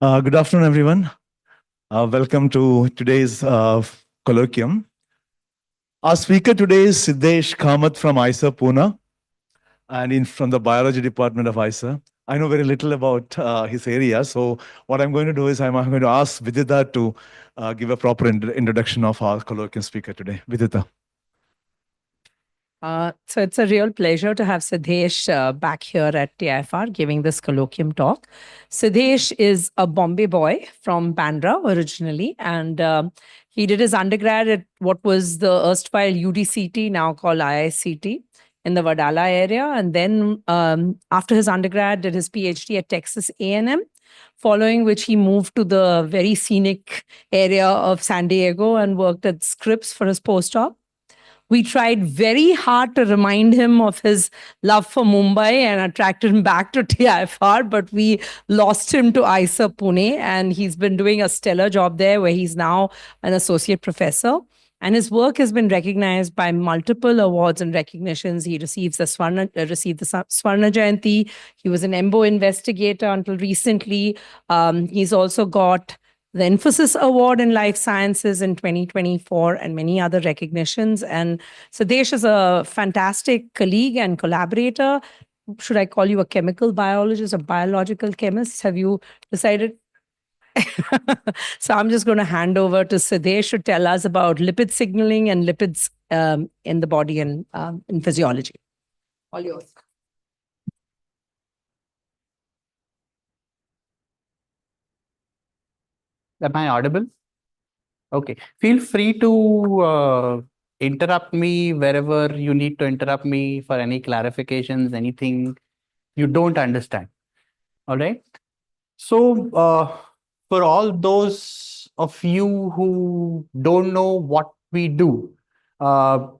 Good afternoon, everyone. Welcome to today's colloquium. Our speaker today is Siddhesh Kamat from IISER Pune and from the biology department of IISER. I know very little about his area, so what I'm going to do is I'm going to ask Vidita to give a proper introduction of our colloquium speaker today. Vidita. So it's a real pleasure to have Siddhesh back here at TIFR giving this colloquium talk. Siddhesh is a Bombay boy from Bandra originally, and he did his undergrad at what was the erstwhile UDCT, now called IICT, in the Wadala area. And then after his undergrad, did his PhD at Texas A&M, following which he moved to the very scenic area of San Diego and worked at Scripps for his postdoc. We tried very hard to remind him of his love for Mumbai and attracted him back to TIFR, but we lost him to IISER Pune, and he's been doing a stellar job there where he's now an associate professor. And his work has been recognized by multiple awards and recognitions. He received the Swarna Jayanti. He was an EMBO investigator until recently. He's also got the Emphasis Award in Life Sciences in 2024 and many other recognitions. And Siddhesh is a fantastic colleague and collaborator. Should I call you a chemical biologist or biological chemist? Have you decided? So I'm just going to hand over to Siddhesh to tell us about lipid signaling and lipids in the body and in physiology. All yours. Am I audible? Okay. Feel free to interrupt me wherever you need to interrupt me for any clarifications, anything you don't understand. All right. So for all those of you who don't know what we do, as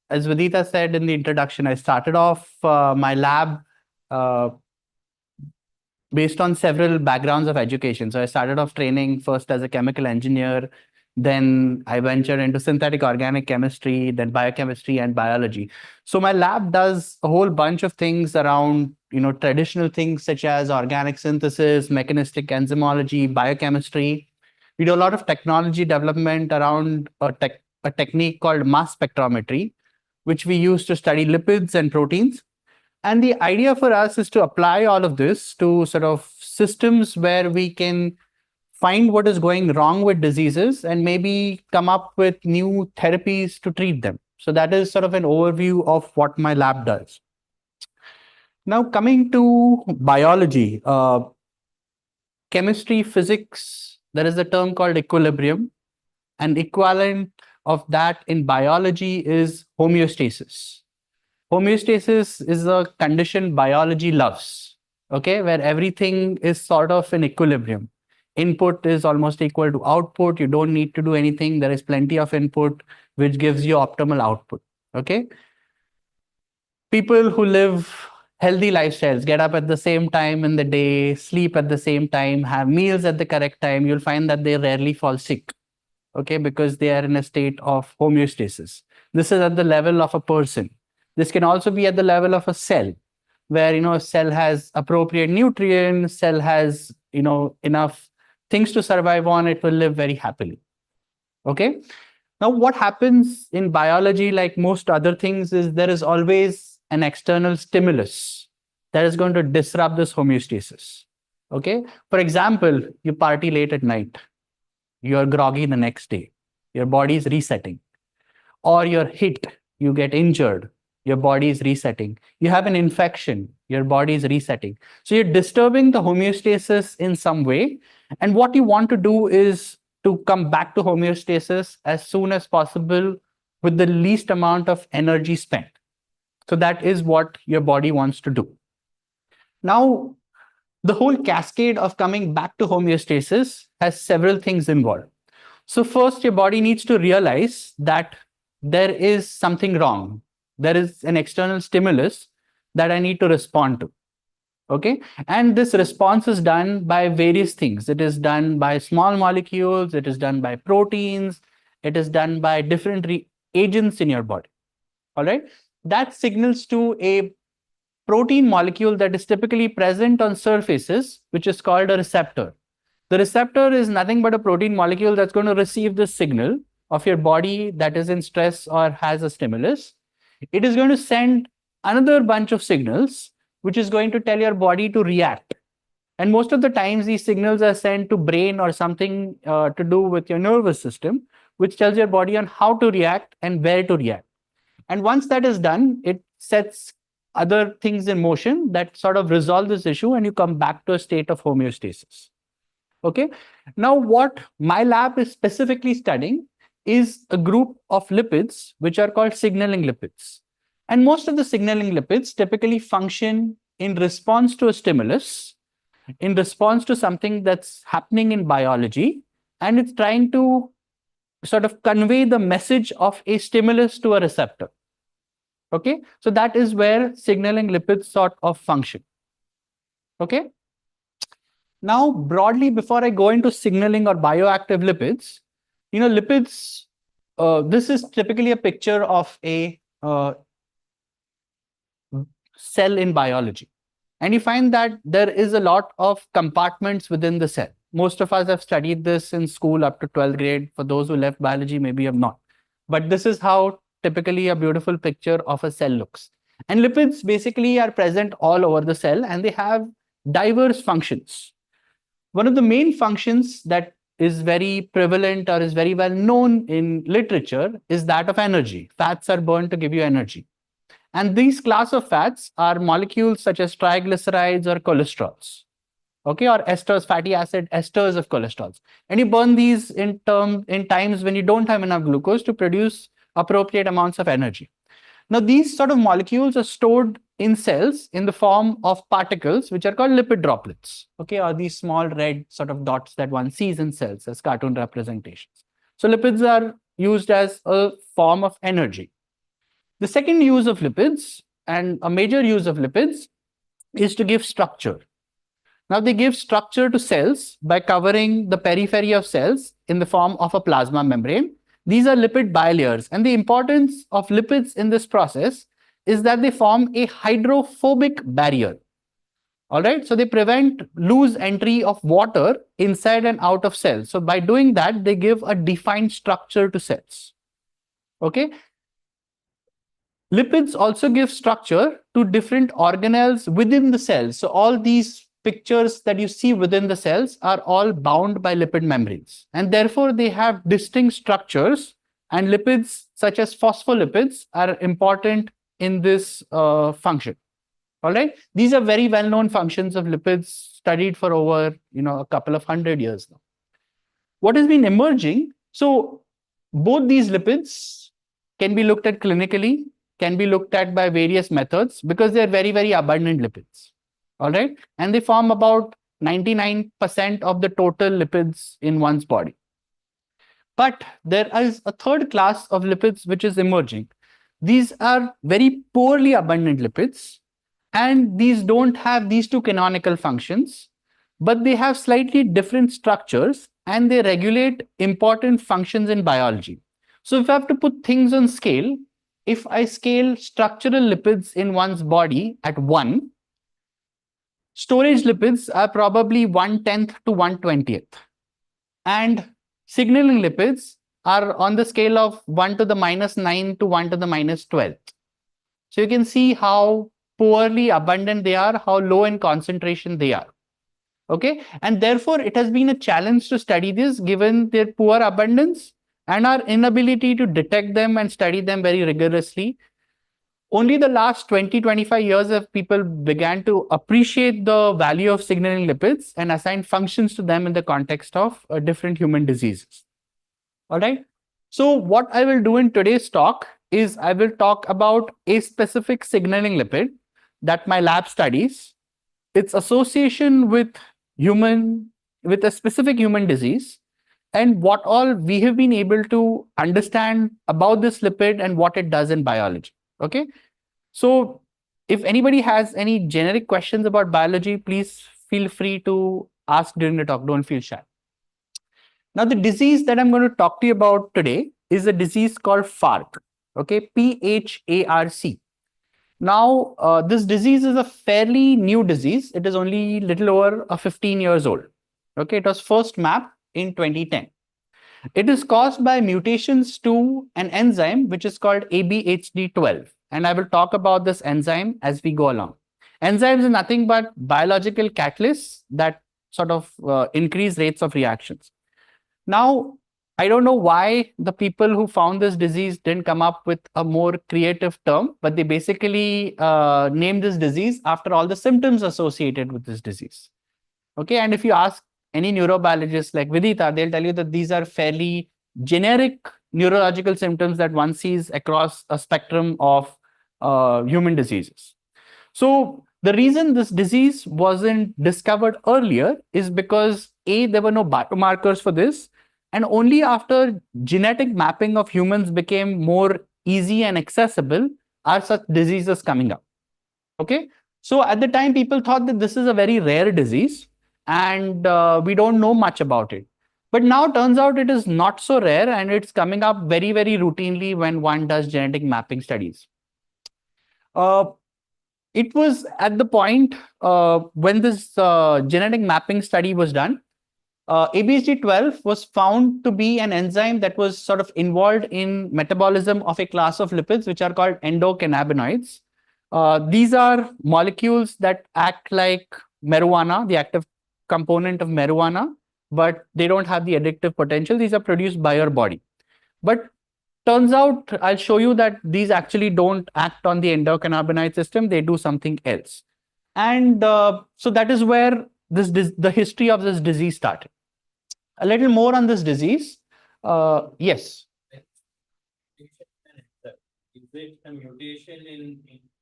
Vidita said in the introduction, I started off my lab based on several backgrounds of education. So I started off training first as a chemical engineer, then I ventured into synthetic organic chemistry, then biochemistry and biology. So my lab does a whole bunch of things around, traditional things such as organic synthesis, mechanistic enzymology, biochemistry. We do a lot of technology development around a technique called mass spectrometry, which we use to study lipids and proteins. And the idea for us is to apply all of this to sort of systems where we can find what is going wrong with diseases and maybe come up with new therapies to treat them. So that is sort of an overview of what my lab does. Now, coming to biology, chemistry, physics, there is a term called equilibrium. And equivalent of that in biology is homeostasis. Homeostasis is a condition biology loves, okay, where everything is sort of in equilibrium. Input is almost equal to output. You don't need to do anything. There is plenty of input, which gives you optimal output, okay? People who live healthy lifestyles, get up at the same time in the day, sleep at the same time, have meals at the correct time, you'll find that they rarely fall sick, okay, because they are in a state of homeostasis. This is at the level of a person. This can also be at the level of a cell, where a cell has appropriate nutrients, cell has enough things to survive on, it will live very happily. Okay. Now, what happens in biology, like most other things, is there is always an external stimulus that is going to disrupt this homeostasis. Okay. For example, you party late at night, you're groggy the next day, your body is resetting, or you're hit, you get injured, your body is resetting. You have an infection, your body is resetting. So you're disturbing the homeostasis in some way. And what you want to do is to come back to homeostasis as soon as possible with the least amount of energy spent. So that is what your body wants to do. Now, the whole cascade of coming back to homeostasis has several things involved. So first, your body needs to realize that there is something wrong. There is an external stimulus that I need to respond to. Okay. And this response is done by various things. It is done by small molecules. It is done by proteins. It is done by different agents in your body. All right. That signals to a protein molecule that is typically present on surfaces, which is called a receptor. The receptor is nothing but a protein molecule that's going to receive the signal of your body that is in stress or has a stimulus. It is going to send another bunch of signals, which is going to tell your body to react. And most of the times, these signals are sent to brain or something to do with your nervous system, which tells your body on how to react and where to react. And once that is done, it sets other things in motion that sort of resolve this issue, and you come back to a state of homeostasis. Okay. Now, what my lab is specifically studying is a group of lipids, which are called signaling lipids. And most of the signaling lipids typically function in response to a stimulus, in response to something that's happening in biology, and it's trying to sort of convey the message of a stimulus to a receptor. Okay, so that is where signaling lipids sort of function. Okay. Now, broadly, before I go into signaling or bioactive lipids, lipids, this is typically a picture of a cell in biology. And you find that there is a lot of compartments within the cell. Most of us have studied this in school up to 12th grade. For those who left biology, maybe have not. But this is how typically a beautiful picture of a cell looks. And lipids basically are present all over the cell, and they have diverse functions. One of the main functions that is very prevalent or is very well known in literature is that of energy. Fats are burned to give you energy. And these class of fats are molecules such as triglycerides or cholesterols. Okay, or esters, fatty acid esters of cholesterols. And you burn these in times when you don't have enough glucose to produce appropriate amounts of energy. Now, these sort of molecules are stored in cells in the form of particles, which are called lipid droplets, okay, or these small red sort of dots that one sees in cells as cartoon representations. So lipids are used as a form of energy. The second use of lipids, and a major use of lipids, is to give structure. Now, they give structure to cells by covering the periphery of cells in the form of a plasma membrane. These are lipid bilayers, and the importance of lipids in this process is that they form a hydrophobic barrier. All right, so they prevent loose entry of water inside and out of cells. So by doing that, they give a defined structure to cells. Okay. Lipids also give structure to different organelles within the cells. So all these pictures that you see within the cells are all bound by lipid membranes, and therefore they have distinct structures, and lipids such as phospholipids are important in this function. All right, these are very well-known functions of lipids studied for over a couple of 100 years now. What has been emerging? So both these lipids can be looked at clinically, can be looked at by various methods because they're very, very abundant lipids. All right. And they form about 99% of the total lipids in one's body. But there is a third class of lipids which is emerging. These are very poorly abundant lipids, and these don't have these two canonical functions, but they have slightly different structures and they regulate important functions in biology. So if I have to put things on scale, if I scale structural lipids in one's body at 1, storage lipids are probably 1/10 to 1/20th. And signaling lipids are on the scale of 1 to the -9 to 1 to the -12th. So you can see how poorly abundant they are, how low in concentration they are. Okay. And therefore, it has been a challenge to study this given their poor abundance and our inability to detect them and study them very rigorously. Only the last 20-25 years have people began to appreciate the value of signaling lipids and assign functions to them in the context of different human diseases. All right. So what I will do in today's talk is I will talk about a specific signaling lipid that my lab studies, its association with a specific human disease, and what all we have been able to understand about this lipid and what it does in biology. Okay. So if anybody has any generic questions about biology, please feel free to ask during the talk. Don't feel shy. Now, the disease that I'm going to talk to you about today is a disease called PHARC. Okay, PHARC. Now, this disease is a fairly new disease. It is only little over 15 years old. Okay, it was first mapped in 2010. It is caused by mutations to an enzyme which is called ABHD12. And I will talk about this enzyme as we go along. Enzymes are nothing but biological catalysts that sort of increase rates of reactions. Now, I don't know why the people who found this disease didn't come up with a more creative term, but they basically named this disease after all the symptoms associated with this disease. Okay, and if you ask any neurobiologist like Vidita, they'll tell you that these are fairly generic neurological symptoms that one sees across a spectrum of human diseases. So the reason this disease wasn't discovered earlier is because A, there were no biomarkers for this, and only after genetic mapping of humans became more easy and accessible are such diseases coming up. Okay, so at the time people thought that this is a very rare disease and we don't know much about it. But now turns out it is not so rare and it's coming up very, very routinely when one does genetic mapping studies. It was at the point when this genetic mapping study was done, ABHD12 was found to be an enzyme that was sort of involved in metabolism of a class of lipids, which are called endocannabinoids. These are molecules that act like marijuana, the active component of marijuana, but they don't have the addictive potential. These are produced by your body. But turns out, I'll show you that these actually don't act on the endocannabinoid system. They do something else. And so that is where the history of this disease started. A little more on this disease. Yes. Is it a mutation in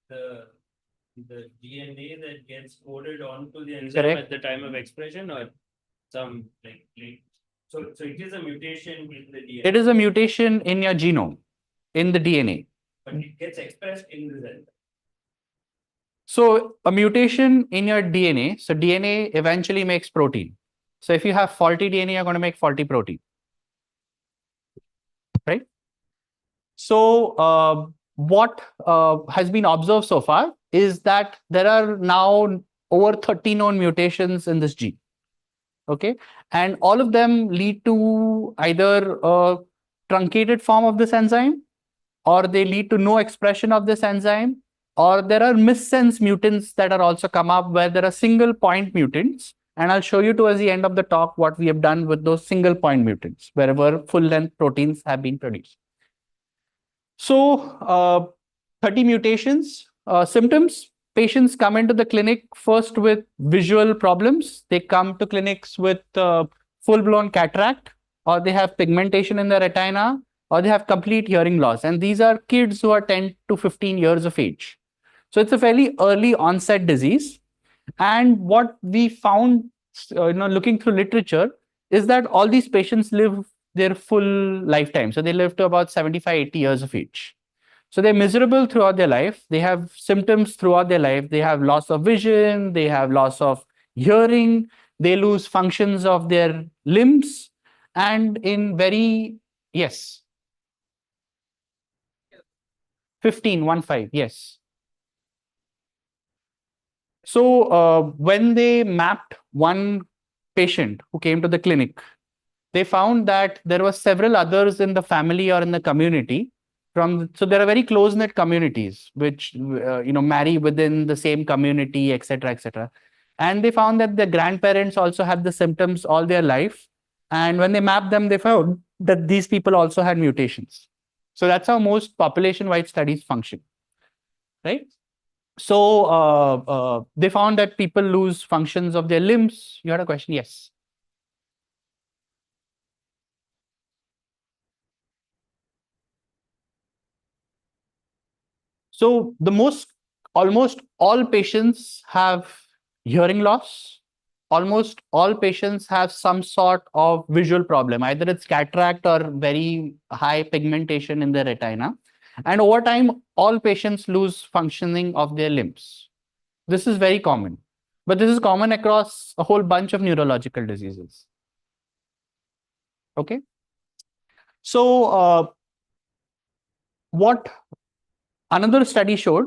the DNA that gets coded onto the enzyme Correct. at the time of expression, or some so it is a mutation in the DNA? It is a mutation in your genome, in the DNA. But it gets expressed in the enzyme. So a mutation in your DNA, so DNA eventually makes protein. So if you have faulty DNA, you're going to make faulty protein. Right? So what has been observed so far is that there are now over 30 known mutations in this gene. Okay, and all of them lead to either a truncated form of this enzyme, or they lead to no expression of this enzyme, or there are missense mutants that are also come up where there are single point mutants. And I'll show you towards the end of the talk what we have done with those single point mutants, wherever full length proteins have been produced. So 30 mutations, symptoms. Patients come into the clinic first with visual problems. They come to clinics with full-blown cataract, or they have pigmentation in the retina, or they have complete hearing loss. And these are kids who are 10 to 15 years of age. So it's a fairly early onset disease. And what we found, looking through literature, is that all these patients live their full lifetime. So they live to about 75, 80 years of age. So they're miserable throughout their life. They have symptoms throughout their life. They have loss of vision. They have loss of hearing. They lose functions of their limbs. And in very, yes. 15, yes. So when they mapped one patient who came to the clinic, they found that there were several others in the family or in the community. So there are very close-knit communities which marry within the same community, etc., etc. And they found that the grandparents also had the symptoms all their life. And when they mapped them, they found that these people also had mutations. So that's how most population-wide studies function, right? So they found that people lose functions of their limbs. You had a question? Yes. So almost all patients have hearing loss. Almost all patients have some sort of visual problem. Either it's cataract or very high pigmentation in the retina. And over time, all patients lose functioning of their limbs. This is very common. But this is common across a whole bunch of neurological diseases. Okay. So what another study showed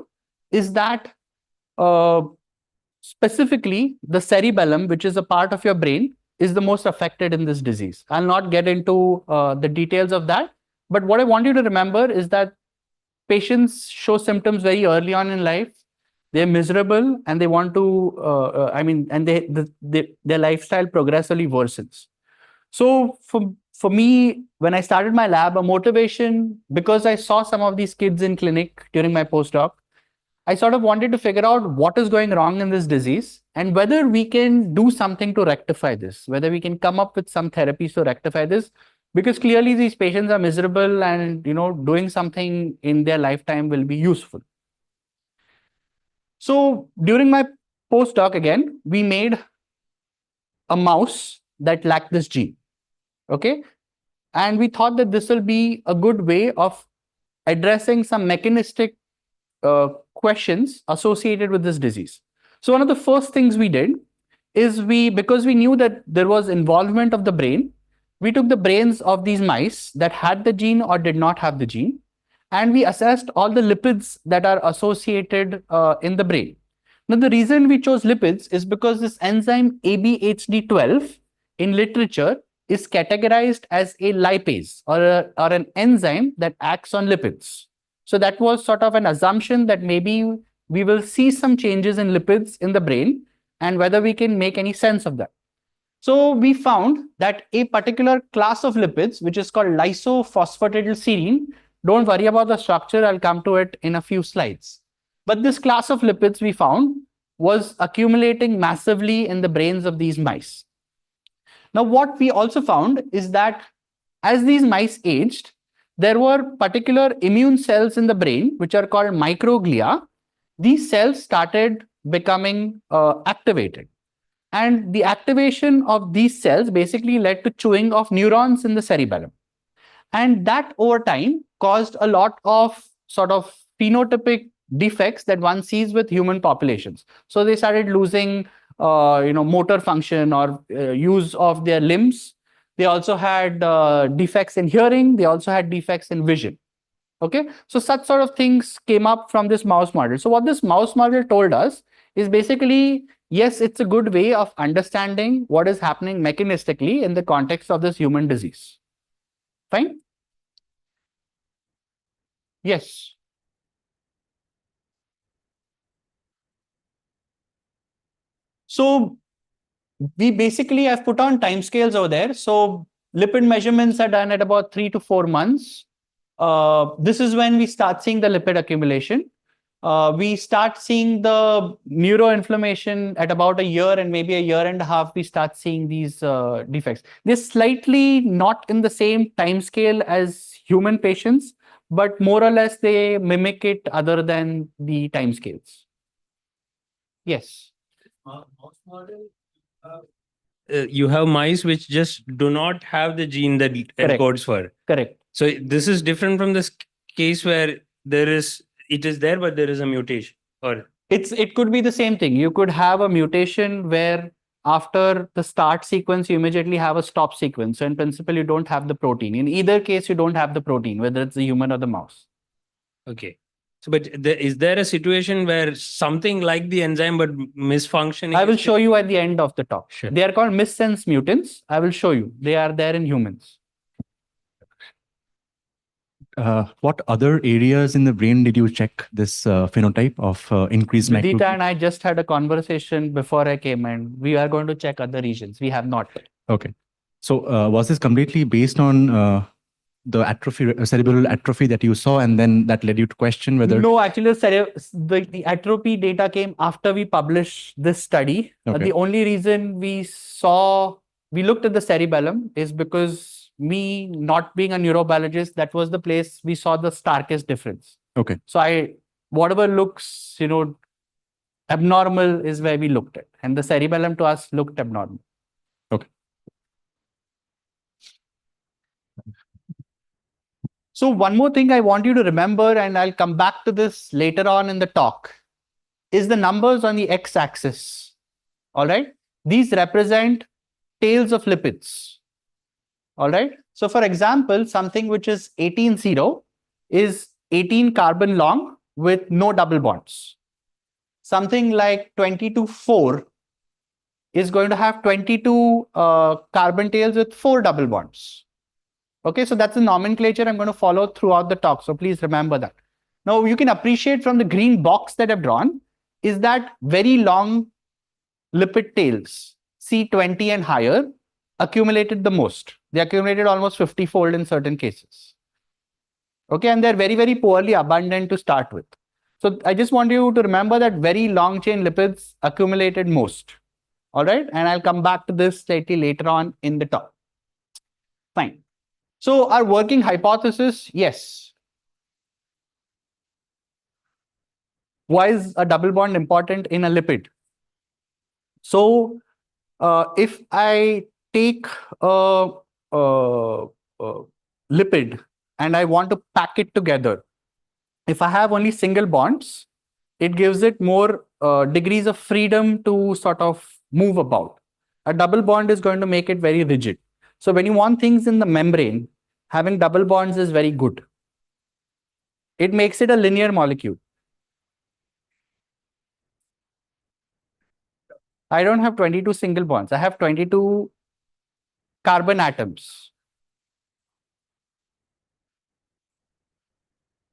is that specifically the cerebellum, which is a part of your brain, is the most affected in this disease. I'll not get into the details of that, but what I want you to remember is that patients show symptoms very early on in life. They're miserable and they want to, their lifestyle progressively worsens. So for me, when I started my lab, a motivation, because I saw some of these kids in clinic during my postdoc, I sort of wanted to figure out what is going wrong in this disease and whether we can do something to rectify this, whether we can come up with some therapies to rectify this, because clearly these patients are miserable and, doing something in their lifetime will be useful. So during my postdoc, again, we made a mouse that lacked this gene. Okay. And we thought that this will be a good way of addressing some mechanistic questions associated with this disease. So one of the first things we did is because we knew that there was involvement of the brain, we took the brains of these mice that had the gene or did not have the gene, and we assessed all the lipids that are associated in the brain. Now, the reason we chose lipids is because this enzyme ABHD12 in literature is categorized as a lipase or an enzyme that acts on lipids. So that was sort of an assumption that maybe we will see some changes in lipids in the brain and whether we can make any sense of that. So we found that a particular class of lipids, which is called lysophosphatidylserine, don't worry about the structure, I'll come to it in a few slides. But this class of lipids we found was accumulating massively in the brains of these mice. Now, what we also found is that as these mice aged, there were particular immune cells in the brain, which are called microglia. These cells started becoming activated. And the activation of these cells basically led to chewing of neurons in the cerebellum. And that over time caused a lot of sort of phenotypic defects that one sees with human populations. So they started losing motor function or use of their limbs. They also had defects in hearing. They also had defects in vision. Okay, so such sort of things came up from this mouse model. So what this mouse model told us is basically, yes, it's a good way of understanding what is happening mechanistically in the context of this human disease. Fine? Yes. So we basically have put on timescales over there. So lipid measurements are done at about 3 to 4 months. This is when we start seeing the lipid accumulation. We start seeing the neuroinflammation at about a year, and maybe a year and a half, we start seeing these defects. They're slightly not in the same time scale as human patients, but more or less they mimic it other than the time scales. Yes. Mouse model, you have mice which just do not have the gene that encodes for. Correct. So this is different from this case where it is there, but there is a mutation. Or it could be the same thing. You could have a mutation where after the start sequence, you immediately have a stop sequence. So in principle, you don't have the protein. In either case, you don't have the protein, whether it's the human or the mouse. okay. So, but is there a situation where something like the enzyme but misfunctioning? I will show you at the end of the talk. Sure. They are called missense mutants. I will show you. They are there in humans. What other areas in the brain did you check this phenotype of increased Vidita microglia? and I just had a conversation before I came, and we are going to check other regions. We have not. Okay. So was this completely based on the atrophy, cerebral atrophy that you saw, and then that led you to question whether... No, actually, the atrophy data came after we published this study. Okay. The only reason we looked at the cerebellum is because me not being a neurobiologist, that was the place we saw the starkest difference. Okay. So whatever looks, abnormal is where we looked at. And the cerebellum to us looked abnormal. Okay. So one more thing I want you to remember, and I'll come back to this later on in the talk, is the numbers on the x-axis. All right. These represent tails of lipids. All right. So for example, something which is 18,0 is 18 carbon long with no double bonds. something like 22,4 is going to have 22 carbon tails with 4 double bonds. Okay, so that's the nomenclature I'm going to follow throughout the talk. So please remember that. Now you can appreciate from the green box that I've drawn is that very long lipid tails, C20 and higher, accumulated the most. They accumulated almost 50-fold in certain cases. Okay, and they're very, very poorly abundant to start with. So I just want you to remember that very long chain lipids accumulated most. All right, and I'll come back to this slightly later on in the talk. Fine. So our working hypothesis, yes. Why is a double bond important in a lipid? So if I take a lipid and I want to pack it together, if I have only single bonds, it gives it more degrees of freedom to sort of move about. A double bond is going to make it very rigid. So when you want things in the membrane, having double bonds is very good. It makes it a linear molecule. I don't have 22 single bonds. I have 22 carbon atoms.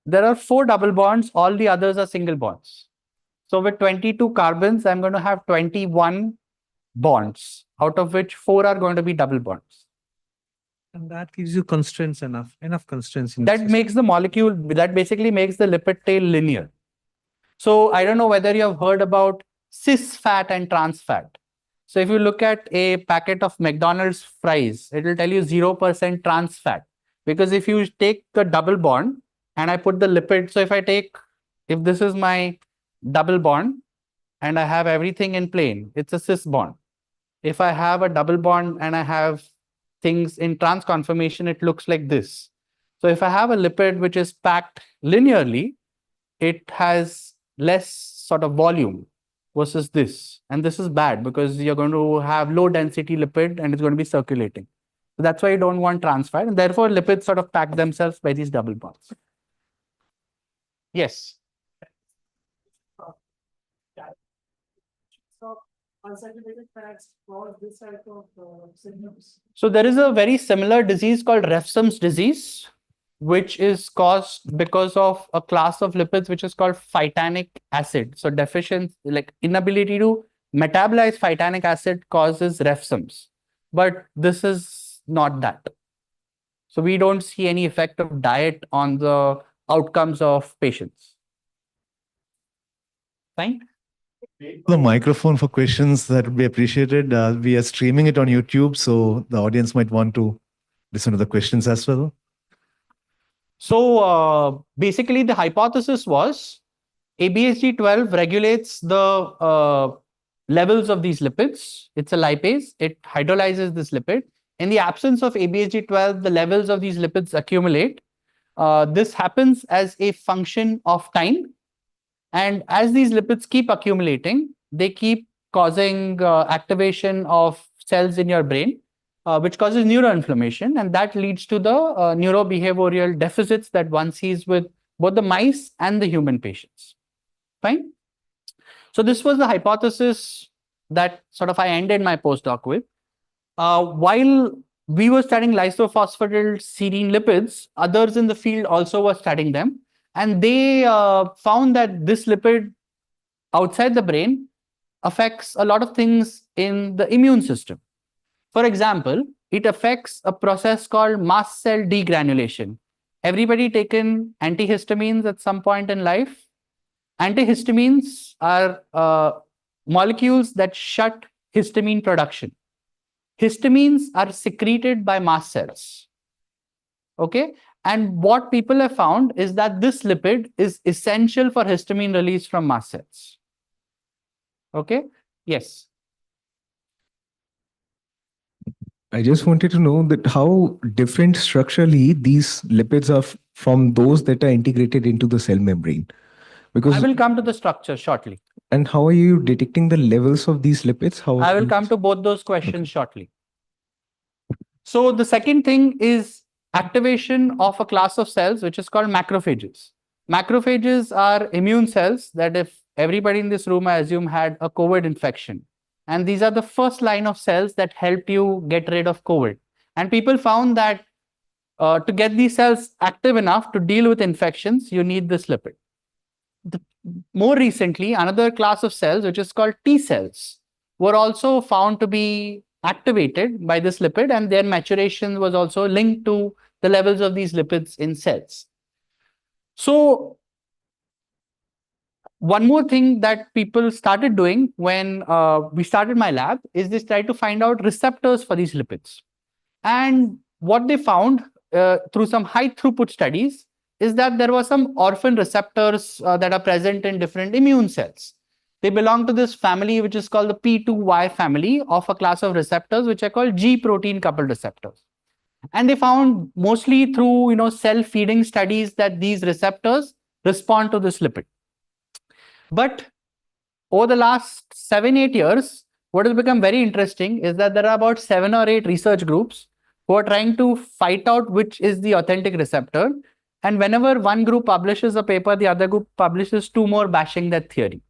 There are 4 double bonds. All the others are single bonds. So with 22 carbons, I'm going to have 21 bonds, out of which 4 are going to be double bonds. And that gives you constraints enough constraints. In That makes the molecule, that basically makes the lipid tail linear. So I don't know whether you have heard about cis fat and trans fat. So if you look at a packet of McDonald's fries, it will tell you 0% trans fat. Because if you take the double bond and I put the lipid, so if this is my double bond and I have everything in plane, it's a cis bond. If I have a double bond and I have things in trans conformation, it looks like this. So if I have a lipid which is packed linearly, it has less sort of volume versus this. And this is bad because you're going to have low density lipid and it's going to be circulating. So that's why you don't want trans fat. And therefore, lipids sort of pack themselves by these double bonds. Yes. Unsaturated fats cause this type of symptoms. So there is a very similar disease called Refsum's disease, which is caused because of a class of lipids which is called phytanic acid. So deficiency, like inability to metabolize phytanic acid causes Refsum's. But this is not that. So we don't see any effect of diet on the outcomes of patients. Fine. The microphone for questions, that would be appreciated. We are streaming it on YouTube, so the audience might want to listen to the questions as well. So basically the hypothesis was ABSG12 regulates the levels of these lipids. It's a lipase. It hydrolyzes this lipid. In the absence of ABSG12, the levels of these lipids accumulate. This happens as a function of time. And as these lipids keep accumulating, they keep causing activation of cells in your brain, which causes neuroinflammation. And that leads to the neurobehavioral deficits that one sees with both the mice and the human patients. Fine. So this was the hypothesis that sort of I ended my postdoc with. While we were studying lysophosphatidylserine lipids, others in the field also were studying them. And they found that this lipid outside the brain affects a lot of things in the immune system. For example, it affects a process called mast cell degranulation. Everybody taken antihistamines at some point in life? Antihistamines are molecules that shut histamine production. Histamines are secreted by mast cells. Okay? And what people have found is that this lipid is essential for histamine release from mast cells. Okay? Yes. I just wanted to know that how different structurally these lipids are from those that are integrated into the cell membrane. Because I will come to the structure shortly. And how are you detecting the levels of these lipids? I will come to both those questions shortly. So the second thing is activation of a class of cells which is called macrophages. Macrophages are immune cells that if everybody in this room, I assume, had a COVID infection. And these are the first line of cells that help you get rid of COVID. And people found that to get these cells active enough to deal with infections, you need this lipid. More recently, another class of cells, which is called T cells, were also found to be activated by this lipid, and their maturation was also linked to the levels of these lipids in cells. So one more thing that people started doing when we started my lab is they tried to find out receptors for these lipids. And what they found through some high throughput studies is that there were some orphan receptors that are present in different immune cells. They belong to this family, which is called the P2Y family of a class of receptors, which are called G protein coupled receptors. And they found mostly through cell feeding studies that these receptors respond to this lipid. But over the last 7-8 years, what has become very interesting is that there are about 7 or 8 research groups who are trying to fight out which is the authentic receptor. And whenever one group publishes a paper, the other group publishes 2 more bashing that theory.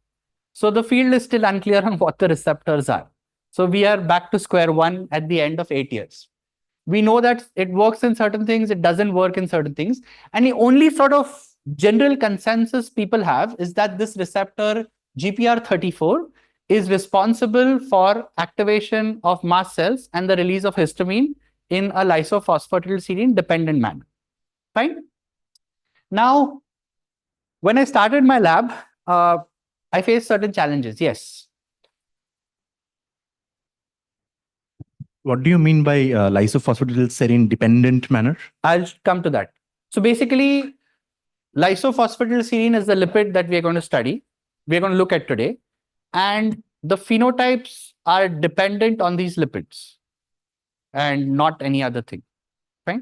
So the field is still unclear on what the receptors are. So we are back to square one at the end of 8 years. We know that it works in certain things, it doesn't work in certain things. And the only sort of general consensus people have is that this receptor GPR34 is responsible for activation of mast cells and the release of histamine in a lysophosphatidylserine dependent manner. Fine. Now, when I started my lab, I faced certain challenges. Yes. What do you mean by lysophosphatidylserine dependent manner? I'll come to that. So basically, lysophosphatidylserine is the lipid that we are going to study. We are going to look at today. And the phenotypes are dependent on these lipids and not any other thing. Right?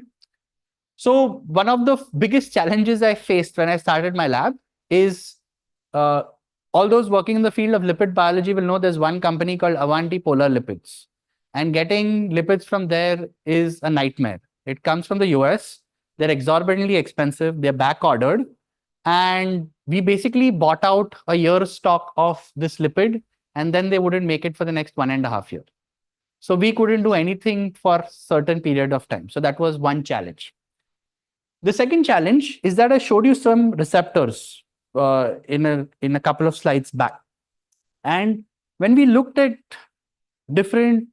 So one of the biggest challenges I faced when I started my lab is all those working in the field of lipid biology will know there's one company called Avanti Polar Lipids. And getting lipids from there is a nightmare. It comes from the US. They're exorbitantly expensive. They're back ordered. And we basically bought out a year's stock of this lipid, and then they wouldn't make it for the next 1.5 years. So we couldn't do anything for a certain period of time. So that was one challenge. The second challenge is that I showed you some receptors in a couple of slides back. And when we looked at different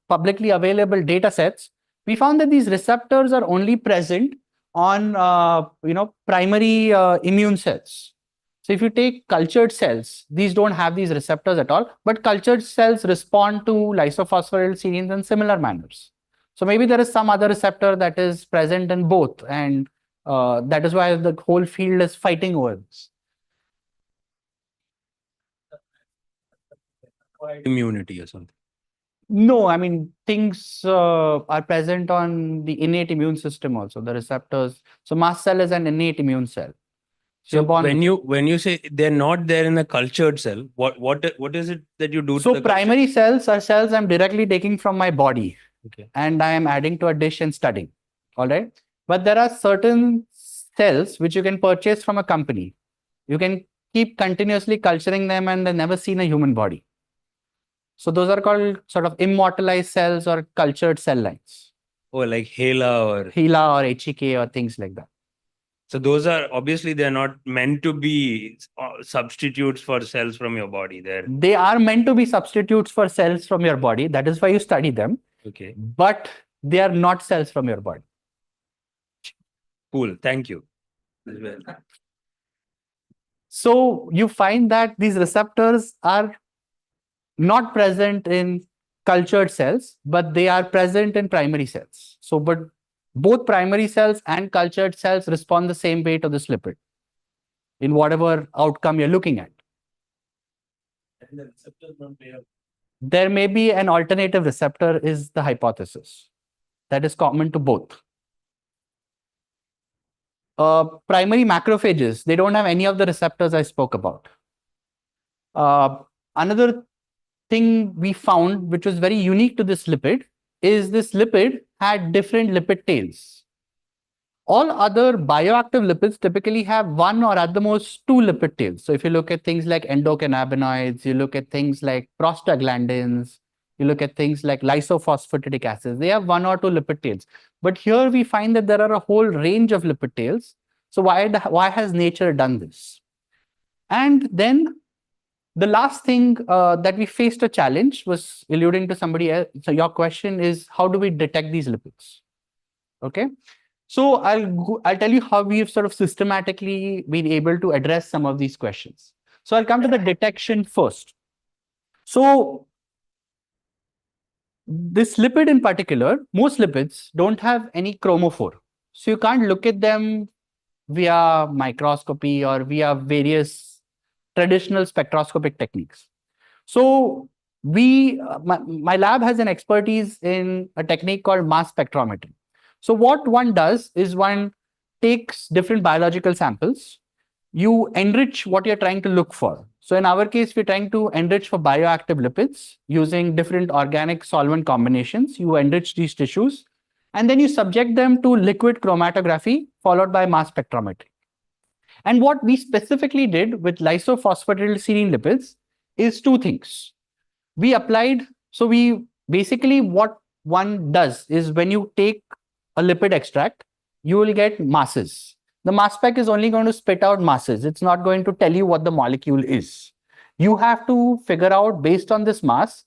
publicly available data sets, we found that these receptors are only present on primary immune cells. So if you take cultured cells, these don't have these receptors at all, but cultured cells respond to lysophosphatidylserines in similar manners. So maybe there is some other receptor that is present in both, and that is why the whole field is fighting over this. Immunity or something. No, I mean, things are present on the innate immune system also, the receptors. So mast cell is an innate immune cell. So when you say they're not there in a cultured cell, what is it that you do? So primary cells are cells I'm directly taking from my body. Okay. And I am adding to a dish and studying. All right. But there are certain cells which you can purchase from a company. You can keep continuously culturing them and they've never seen a human body. So those are called sort of immortalized cells or cultured cell lines. Oh, like HeLa or HEK or things like that. So those are obviously they're not meant to be substitutes for cells from your body. They are meant to be substitutes for cells from your body. That is why you study them. Okay. But they are not cells from your body. Cool. Thank you. So you find that these receptors are not present in cultured cells, but they are present in primary cells. So, but both primary cells and cultured cells respond the same way to this lipid in whatever outcome you're looking at. And the receptors don't play out. There may be an alternative receptor is the hypothesis that is common to both. Primary macrophages, they don't have any of the receptors I spoke about. Another thing we found, which was very unique to this lipid, is this lipid had different lipid tails. All other bioactive lipids typically have one or at the most two lipid tails. So if you look at things like endocannabinoids, you look at things like prostaglandins, you look at things like lysophosphatidic acids, they have one or two lipid tails. But here we find that there are a whole range of lipid tails. So why has nature done this? And then the last thing that we faced a challenge was alluding to somebody else. So your question is, how do we detect these lipids? Okay. So I'll tell you how we've sort of systematically been able to address some of these questions. So I'll come to the detection first. So this lipid in particular, most lipids don't have any chromophore. So you can't look at them via microscopy or via various traditional spectroscopic techniques. So my lab has an expertise in a technique called mass spectrometry. So what one does is one takes different biological samples, you enrich what you're trying to look for. So in our case, we're trying to enrich for bioactive lipids using different organic solvent combinations. You enrich these tissues, and then you subject them to liquid chromatography followed by mass spectrometry. And what we specifically did with lysophosphatidylserine lipids is two things. We applied, so we basically what one does is when you take a lipid extract, you will get masses. The mass spec is only going to spit out masses. It's not going to tell you what the molecule is. You have to figure out based on this mass,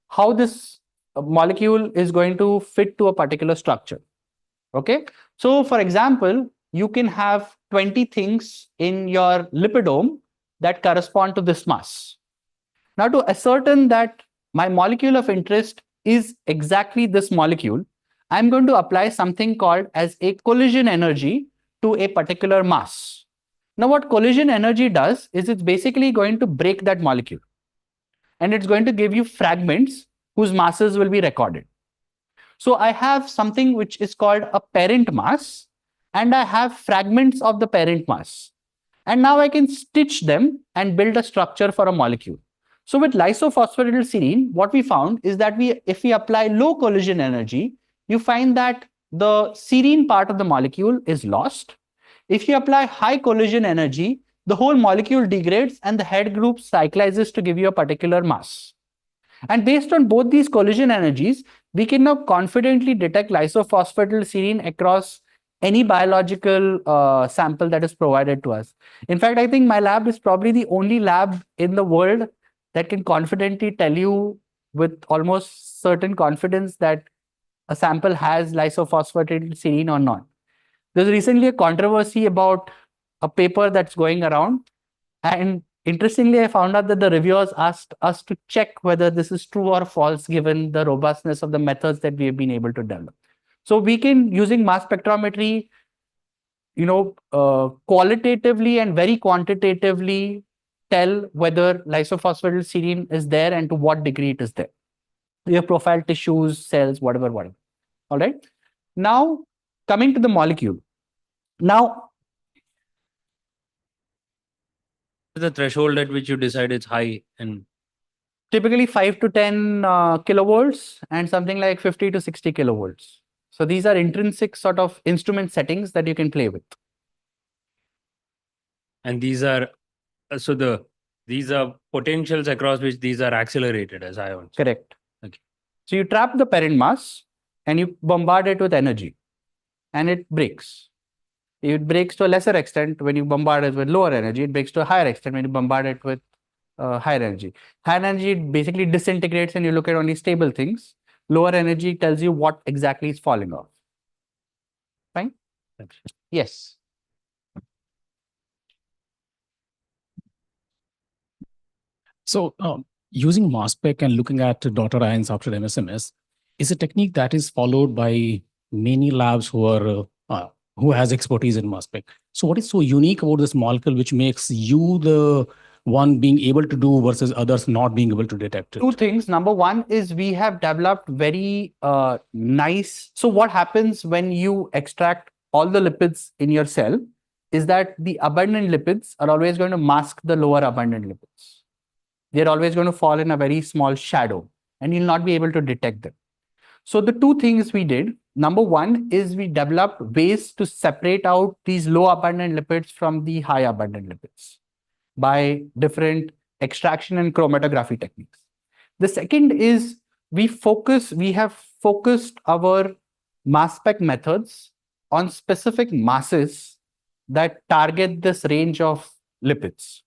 how this molecule is going to fit to a particular structure. Okay. So for example, you can have 20 things in your lipidome that correspond to this mass. Now, to ascertain that my molecule of interest is exactly this molecule, I'm going to apply something called as a collision energy to a particular mass. Now, what collision energy does is it's basically going to break that molecule. And it's going to give you fragments whose masses will be recorded. So I have something which is called a parent mass, and I have fragments of the parent mass. And now I can stitch them and build a structure for a molecule. So with lysophosphatidylserine, what we found is that if we apply low collision energy, you find that the serine part of the molecule is lost. If you apply high collision energy, the whole molecule degrades and the head group cyclizes to give you a particular mass. And based on both these collision energies, we can now confidently detect lysophosphatidylserine across any biological sample that is provided to us. In fact, I think my lab is probably the only lab in the world that can confidently tell you with almost certain confidence that a sample has lysophosphatidylserine or not. There's recently a controversy about a paper that's going around, and interestingly, I found out that the reviewers asked us to check whether this is true or false given the robustness of the methods that we have been able to develop. So we can, using mass spectrometry, qualitatively and very quantitatively tell whether lysophosphatidylserine is there and to what degree it is there. We have profile tissues, cells, whatever. All right. Now, coming to the molecule. Now, The threshold at which you decide it's high, and typically 5 to 10 kilovolts and something like 50 to 60 kilovolts. So these are intrinsic sort of instrument settings that you can play with. and these are these are potentials across which these are accelerated as ions. Correct. Okay. So you trap the parent mass and you bombard it with energy and it breaks. It breaks to a lesser extent when you bombard it with lower energy. It breaks to a higher extent when you bombard it with higher energy. Higher energy basically disintegrates and you look at only stable things. Lower energy tells you what exactly is falling off. Fine? Thanks. Yes. So using mass spec and looking at daughter ions after MSMS is a technique that is followed by many labs who has expertise in mass spec. So what is so unique about this molecule which makes you the one being able to do versus others not being able to detect it? Two things. Number one is we have developed very nice. So what happens when you extract all the lipids in your cell is that the abundant lipids are always going to mask the lower abundant lipids. They're always going to fall in a very small shadow and you'll not be able to detect them. So the two things we did number one is we developed ways to separate out these low abundant lipids from the high abundant lipids by different extraction and chromatography techniques. The second is we have focused our mass spec methods on specific masses that target this range of lipids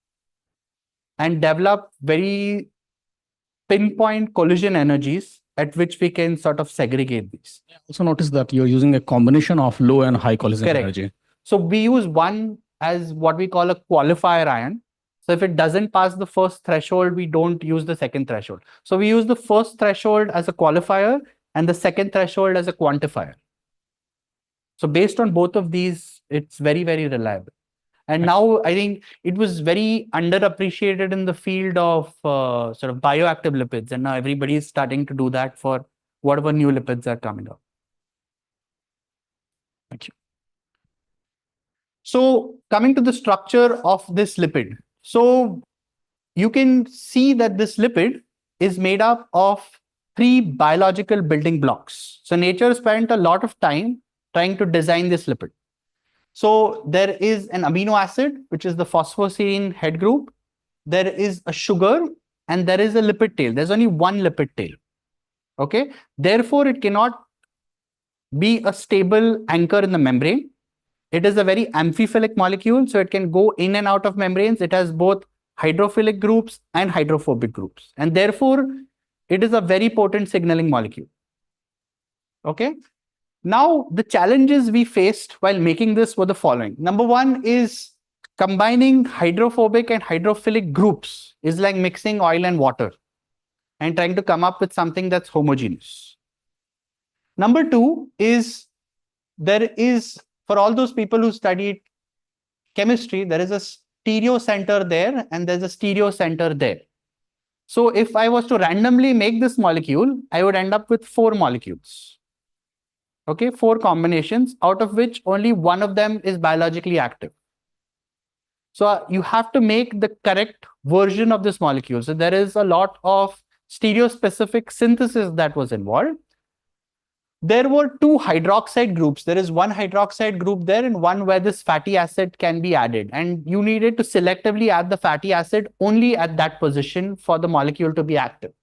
and develop very pinpoint collision energies at which we can sort of segregate these. I also noticed that you're using a combination of low and high collision Correct. energy. So we use one as what we call a qualifier ion. So if it doesn't pass the first threshold, we don't use the second threshold. So we use the first threshold as a qualifier and the second threshold as a quantifier. So based on both of these, it's very, very reliable. And now I think it was very underappreciated in the field of sort of bioactive lipids. And now everybody is starting to do that for whatever new lipids are coming up. Thank you. So coming to the structure of this lipid. So you can see that this lipid is made up of 3 biological building blocks. So nature spent a lot of time trying to design this lipid. So there is an amino acid, which is the phosphoserine head group. There is a sugar and there is a lipid tail. There's only one lipid tail. Okay. Therefore, it cannot be a stable anchor in the membrane. It is a very amphiphilic molecule, so it can go in and out of membranes. It has both hydrophilic groups and hydrophobic groups. And therefore, it is a very potent signaling molecule. Okay. Now, the challenges we faced while making this were the following. Number one is combining hydrophobic and hydrophilic groups is like mixing oil and water and trying to come up with something that's homogeneous. Number two is there is, for all those people who studied chemistry, there is a stereo center there and there's a stereo center there. So if I was to randomly make this molecule, I would end up with 4 molecules. Okay, 4 combinations, out of which only one of them is biologically active. So you have to make the correct version of this molecule. So there is a lot of stereo-specific synthesis that was involved. There were 2 hydroxide groups. There is one hydroxide group there and one where this fatty acid can be added. And you needed to selectively add the fatty acid only at that position for the molecule to be active.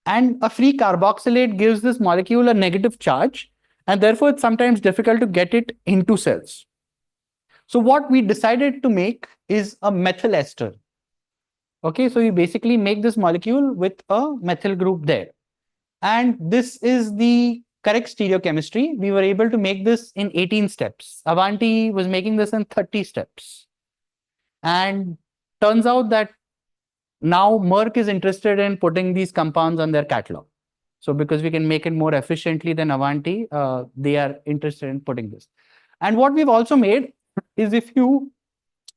And a free carboxylate gives this molecule a negative charge. And therefore, it's sometimes difficult to get it into cells. So what we decided to make is a methyl ester. Okay, so you basically make this molecule with a methyl group there. And this is the correct stereochemistry. We were able to make this in 18 steps. Avanti was making this in 30 steps. And turns out that now Merck is interested in putting these compounds on their catalog. So because we can make it more efficiently than Avanti, they are interested in putting this. And what we've also made is if you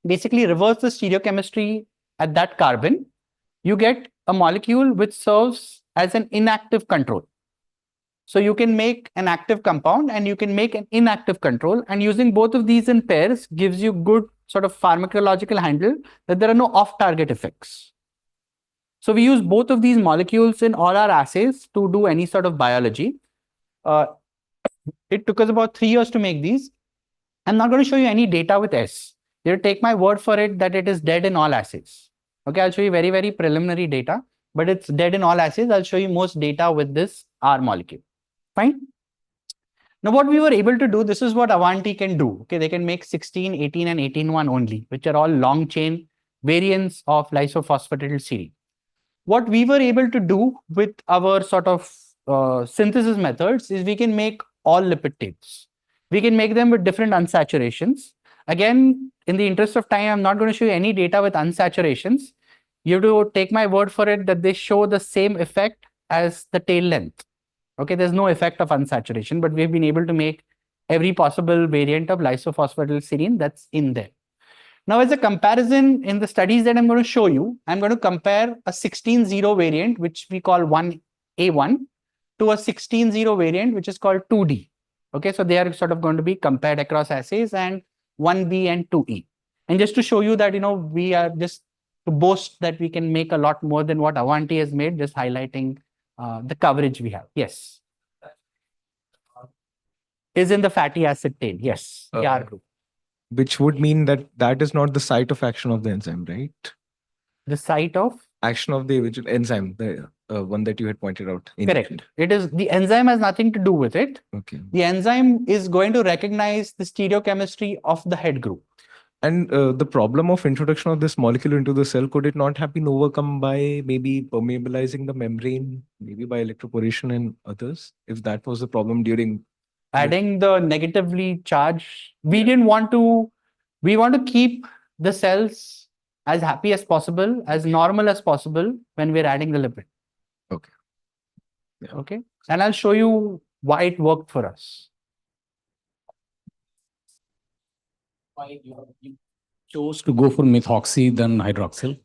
basically reverse the stereochemistry at that carbon, you get a molecule which serves as an inactive control. So you can make an active compound and you can make an inactive control, and using both of these in pairs gives you good sort of pharmacological handle that there are no off-target effects. So we use both of these molecules in all our assays to do any sort of biology. It took us about 3 years to make these. I'm not going to show you any data with S. You take my word for it that it is dead in all assays. Okay, I'll show you very, very preliminary data, but it's dead in all assays. I'll show you most data with this R molecule. Fine. Now, what we were able to do, this is what Avanti can do. Okay, they can make 16, 18, and 18-1 only, which are all long chain variants of lysophosphatidylserine. What we were able to do with our sort of synthesis methods is we can make all lipid tails. We can make them with different unsaturations. Again, in the interest of time, I'm not going to show you any data with unsaturations. You have to take my word for it that they show the same effect as the tail length. Okay, there's no effect of unsaturation, but we've been able to make every possible variant of lysophosphatidylserine that's in there. Now, as a comparison in the studies that I'm going to show you, I'm going to compare a 16-0 variant, which we call 1A1, to a 16-0 variant, which is called 2D. Okay, so they are sort of going to be compared across assays, and 1B and 2E. And just to show you that, we are just to boast that we can make a lot more than what Avanti has made, just highlighting the coverage we have. Yes. is in the fatty acid tail. Yes, the R group. Which would mean that that is not the site of action of the enzyme, right? The site of Action of the original enzyme, the one that you had pointed out. correct. It is the enzyme has nothing to do with it. Okay. The enzyme is going to recognize the stereochemistry of the head group. And the problem of introduction of this molecule into the cell, could it not have been overcome by maybe permeabilizing the membrane, maybe by electroporation and others, if that was the problem during Adding the negatively charged, we didn't want to, we want to keep the cells as happy as possible, as normal as possible when we're adding the lipid. Okay. Yeah. Okay. And I'll show you why it worked for us. Why you chose to go for methoxy than hydroxyl?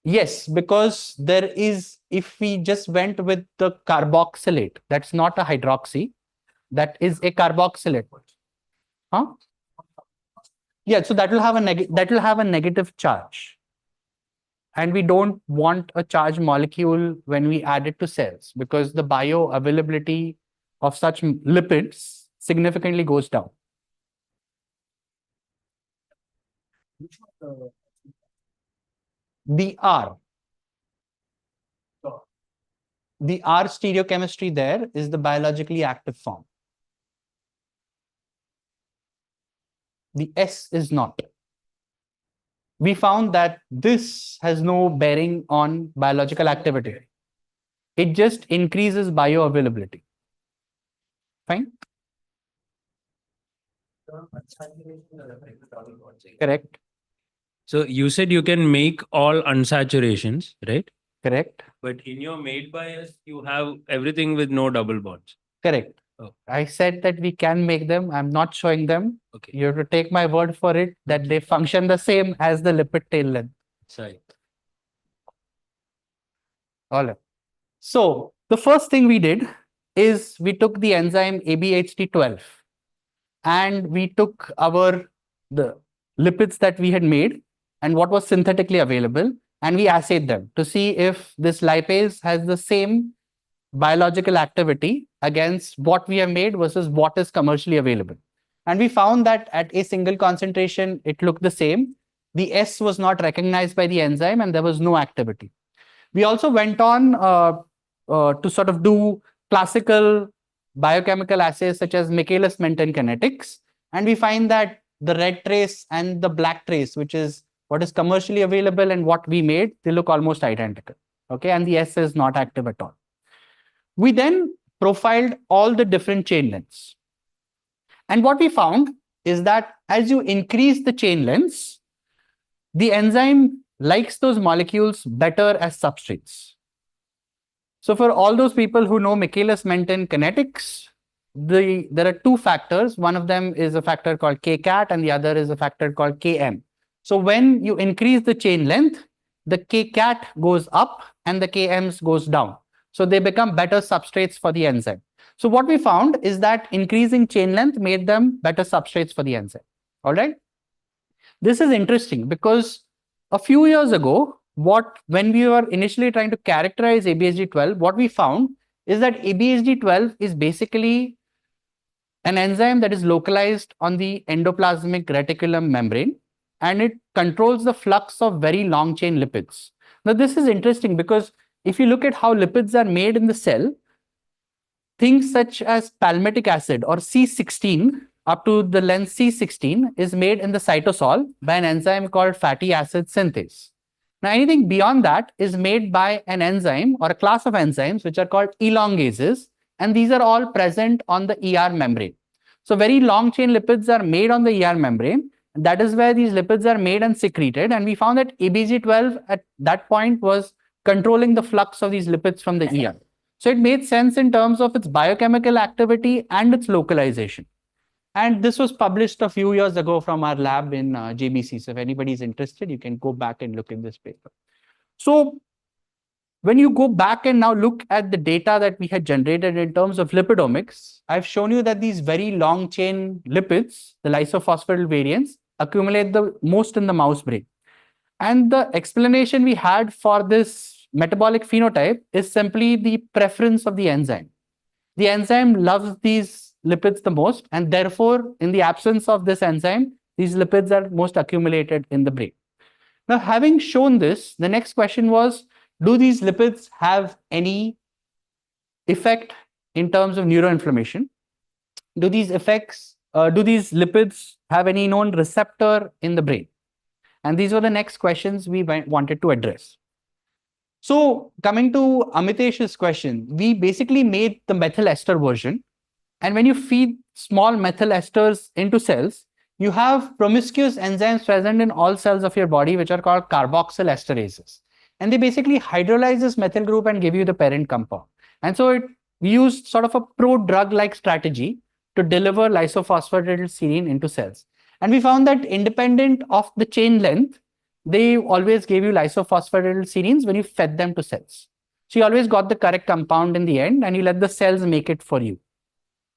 Yes, because there is, if we just went with the carboxylate, that's not a hydroxy, that is a carboxylate. Huh? Yeah, so that will have a negative charge. And we don't want a charged molecule when we add it to cells because the bioavailability of such lipids significantly goes down. The R. The R stereochemistry there is the biologically active form. The S is not. We found that this has no bearing on biological activity. It just increases bioavailability. Fine? Correct. So you said you can make all unsaturations, right? Correct. But in your made bias, you have everything with no double bonds. Correct. Oh. I said that we can make them. I'm not showing them. Okay. You have to take my word for it that they function the same as the lipid tail length. Sorry. All right. So the first thing we did is we took the enzyme ABHT12 and we took the lipids that we had made and what was synthetically available, and we assayed them to see if this lipase has the same biological activity against what we have made versus what is commercially available. And we found that at a single concentration, it looked the same. The S was not recognized by the enzyme and there was no activity. We also went on to sort of do classical biochemical assays such as Michaelis-Menten kinetics. And we find that the red trace and the black trace, which is what is commercially available and what we made, they look almost identical. Okay, and the S is not active at all. We then profiled all the different chain lengths. And what we found is that as you increase the chain lengths, the enzyme likes those molecules better as substrates. So for all those people who know Michaelis-Menten kinetics, there are two factors. One of them is a factor called Kcat and the other is a factor called Km. So when you increase the chain length, the Kcat goes up and the Kms goes down. So they become better substrates for the enzyme. So what we found is that increasing chain length made them better substrates for the enzyme. All right. This is interesting because a few years ago, when we were initially trying to characterize ABHD12, what we found is that ABHD12 is basically an enzyme that is localized on the endoplasmic reticulum membrane, and it controls the flux of very long chain lipids. Now, this is interesting because if you look at how lipids are made in the cell, things such as palmitic acid or C16 up to the length C16 is made in the cytosol by an enzyme called fatty acid synthase. Now, anything beyond that is made by an enzyme or a class of enzymes which are called elongases, and these are all present on the ER membrane. So very long chain lipids are made on the ER membrane. That is where these lipids are made and secreted. And we found that ABG12 at that point was controlling the flux of these lipids from the ER. So it made sense in terms of its biochemical activity and its localization. And this was published a few years ago from our lab in JBC. So if anybody is interested, you can go back and look in this paper. So when you go back and now look at the data that we had generated in terms of lipidomics, I've shown you that these very long chain lipids, the lysophosphatidylserine variants, accumulate the most in the mouse brain. And the explanation we had for this metabolic phenotype is simply the preference of the enzyme. The enzyme loves these lipids the most, and therefore, in the absence of this enzyme, these lipids are most accumulated in the brain. Now, having shown this, the next question was, do these lipids have any effect in terms of neuroinflammation? Do these lipids have any known receptor in the brain? And these were the next questions we wanted to address. So coming to Amitesh's question, we basically made the methyl ester version. And when you feed small methyl esters into cells, you have promiscuous enzymes present in all cells of your body, which are called carboxyl esterases. And they basically hydrolyze this methyl group and give you the parent compound. And so we used sort of a pro-drug-like strategy to deliver lysophosphatidylserine into cells. And we found that independent of the chain length, they always gave you lysophosphatidylserines when you fed them to cells. So you always got the correct compound in the end, and you let the cells make it for you.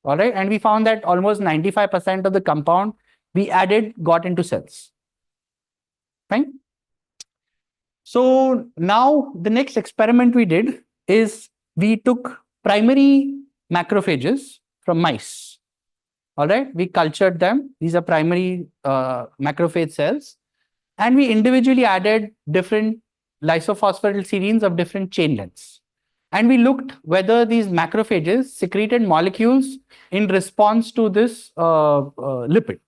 All right. And we found that almost 95% of the compound we added got into cells. Fine. So now the next experiment we did is we took primary macrophages from mice. All right. We cultured them. These are primary macrophage cells. And we individually added different lysophosphatidylserines of different chain lengths. And we looked whether these macrophages secreted molecules in response to this lipid.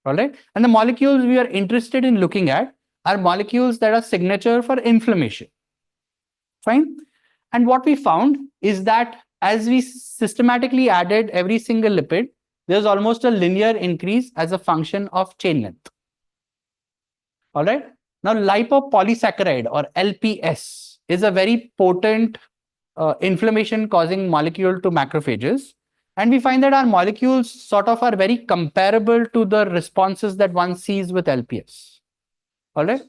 All right. And the molecules we are interested in looking at are molecules that are signature for inflammation. Fine. And what we found is that as we systematically added every single lipid, there's almost a linear increase as a function of chain length. All right. Now, lipopolysaccharide or LPS is a very potent inflammation-causing molecule to macrophages. And we find that our molecules sort of are very comparable to the responses that one sees with LPS. All right.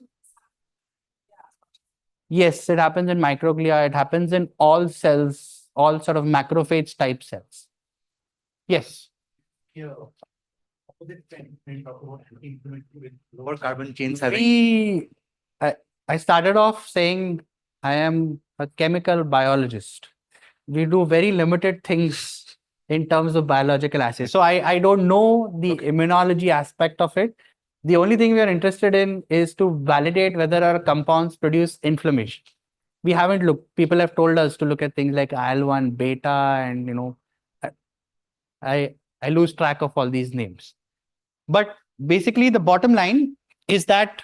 Yes, it happens in microglia. It happens in all cells, all sort of macrophage type cells. Yes. Yeah. Lower carbon chains having. I started off saying I am a chemical biologist. We do very limited things in terms of biological assays. So I don't know the immunology aspect of it. The only thing we are interested in is to validate whether our compounds produce inflammation. We haven't looked. People have told us to look at things like IL-1 beta, and I lose track of all these names. But basically, the bottom line is that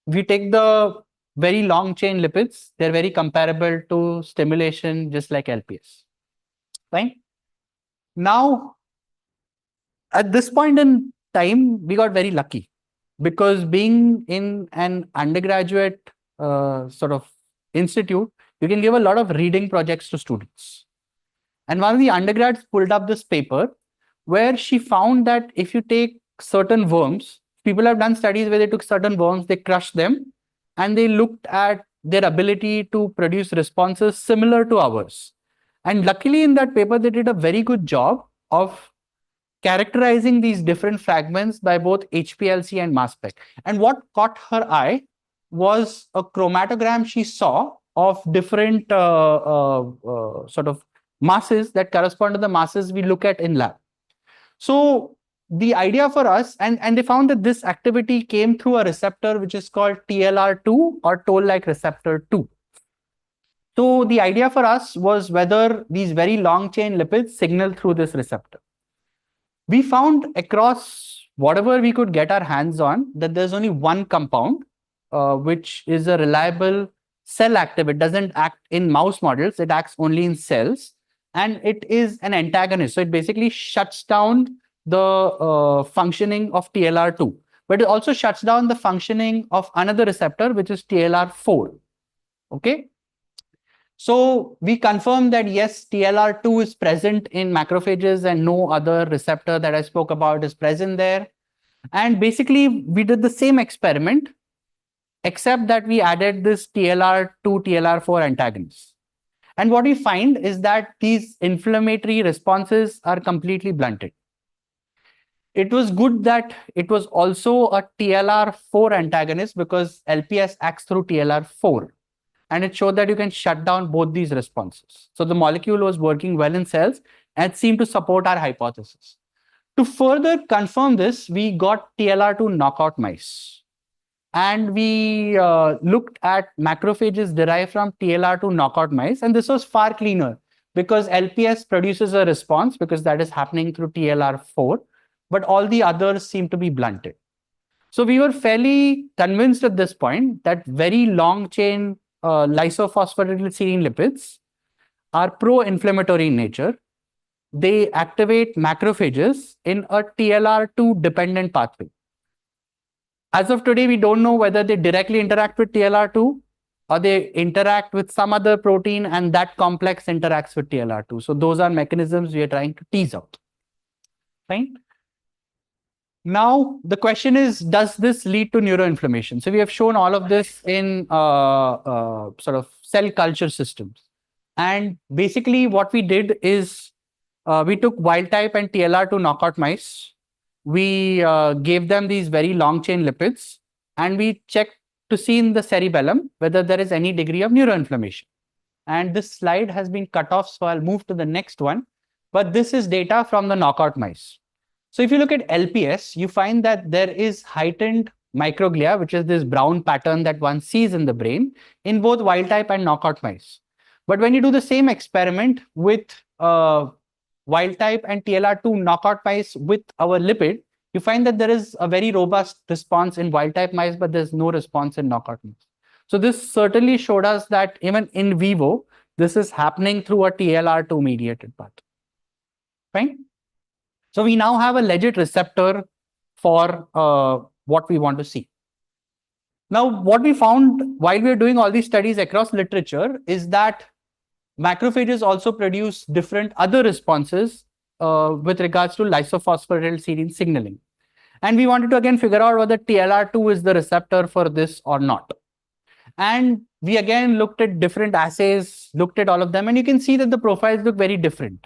we take the very long chain lipids. They're very comparable to stimulation, just like LPS. Fine. Now, at this point in time, we got very lucky because being in an undergraduate sort of institute, you can give a lot of reading projects to students. And one of the undergrads pulled up this paper where she found that if you take certain worms, people have done studies where they took certain worms, they crushed them, and they looked at their ability to produce responses similar to ours. And luckily in that paper, they did a very good job of characterizing these different fragments by both HPLC and mass spec. And what caught her eye was a chromatogram she saw of different sort of masses that correspond to the masses we look at in lab. So the idea for us, and they found that this activity came through a receptor which is called TLR2 or toll-like receptor 2. So the idea for us was whether these very long chain lipids signal through this receptor. We found across whatever we could get our hands on that there's only one compound which is a reliable cell active. It doesn't act in mouse models, it acts only in cells, and it is an antagonist. So it basically shuts down the functioning of TLR2, but it also shuts down the functioning of another receptor, which is TLR4. Okay. So we confirmed that yes, TLR2 is present in macrophages and no other receptor that I spoke about is present there. And basically we did the same experiment, except that we added this TLR2, TLR4 antagonists. And what we find is that these inflammatory responses are completely blunted. It was good that it was also a TLR4 antagonist because LPS acts through TLR4. And it showed that you can shut down both these responses. So the molecule was working well in cells and seemed to support our hypothesis. To further confirm this, we got TLR2 knockout mice. And we looked at macrophages derived from TLR2 knockout mice. And this was far cleaner because LPS produces a response because that is happening through TLR4, but all the others seem to be blunted. So we were fairly convinced at this point that very long chain lysophosphatidylserine lipids are pro-inflammatory in nature. They activate macrophages in a TLR2 dependent pathway. As of today, we don't know whether they directly interact with TLR2 or they interact with some other protein and that complex interacts with TLR2. So those are mechanisms we are trying to tease out. Fine. Now, the question is, does this lead to neuroinflammation? So we have shown all of this in sort of cell culture systems. And basically what we did is we took wild type and TLR2 knockout mice. We gave them these very long chain lipids and we checked to see in the cerebellum whether there is any degree of neuroinflammation. And this slide has been cut off, so I'll move to the next one. But this is data from the knockout mice. So if you look at LPS, you find that there is heightened microglia, which is this brown pattern that one sees in the brain in both wild type and knockout mice. But when you do the same experiment with wild type and TLR2 knockout mice with our lipid, you find that there is a very robust response in wild type mice, but there's no response in knockout mice. So this certainly showed us that even in vivo, this is happening through a TLR2 mediated path. Fine. So we now have a legit receptor for what we want to see. Now, what we found while we were doing all these studies across literature is that macrophages also produce different other responses with regards to lysophosphatidylserine signaling. And we wanted to again figure out whether TLR2 is the receptor for this or not. And we again looked at different assays, looked at all of them, and you can see that the profiles look very different.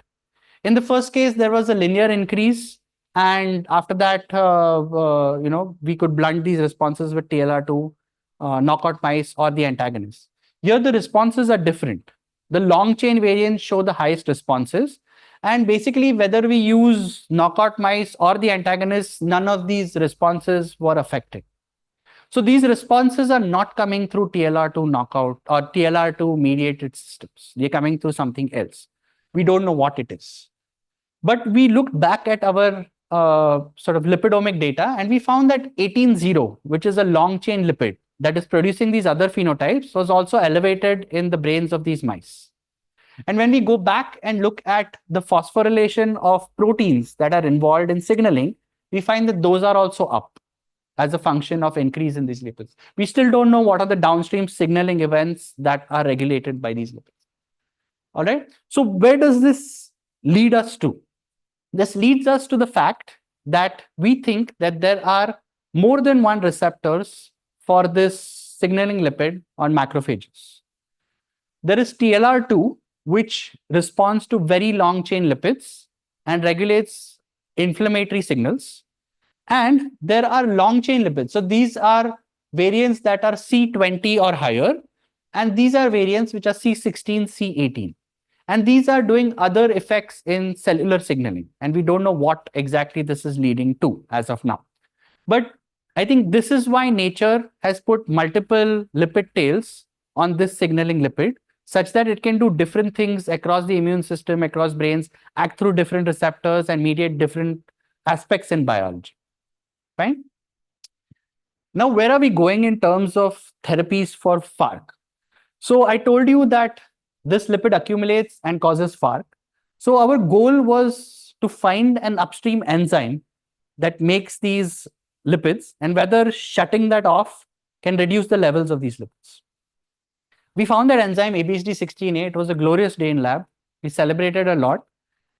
In the first case, there was a linear increase. And after that, we could blunt these responses with TLR2, knockout mice or the antagonists. Here, the responses are different. The long chain variants show the highest responses. And basically, whether we use knockout mice or the antagonists, none of these responses were affected. So these responses are not coming through TLR2 knockout or TLR2 mediated systems. They're coming through something else. We don't know what it is. But we looked back at our sort of lipidomic data and we found that 18-0, which is a long chain lipid that is producing these other phenotypes, was also elevated in the brains of these mice. And when we go back and look at the phosphorylation of proteins that are involved in signaling, we find that those are also up as a function of increase in these lipids. We still don't know what are the downstream signaling events that are regulated by these lipids. All right. So where does this lead us to? This leads us to the fact that we think that there are more than one receptors for this signaling lipid on macrophages. There is TLR2, which responds to very long chain lipids and regulates inflammatory signals. And there are long chain lipids. So these are variants that are C20 or higher. And these are variants which are C16, C18. And these are doing other effects in cellular signaling. And we don't know what exactly this is leading to as of now. But I think this is why nature has put multiple lipid tails on this signaling lipid, such that it can do different things across the immune system, across brains, act through different receptors and mediate different aspects in biology. Fine. Now, where are we going in terms of therapies for FARC? So I told you that this lipid accumulates and causes FARC. So our goal was to find an upstream enzyme that makes these lipids and whether shutting that off can reduce the levels of these lipids. We found that enzyme ABHD16A. It was a glorious day in lab. We celebrated a lot.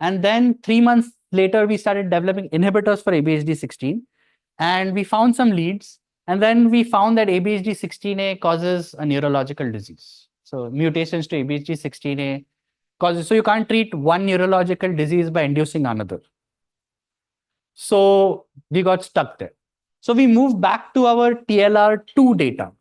And then 3 months later, we started developing inhibitors for ABHD16. And we found some leads. And then we found that ABHD16A causes a neurological disease. So mutations to ABHD16A causes. So you can't treat one neurological disease by inducing another. So we got stuck there. So we moved back to our TLR2 data.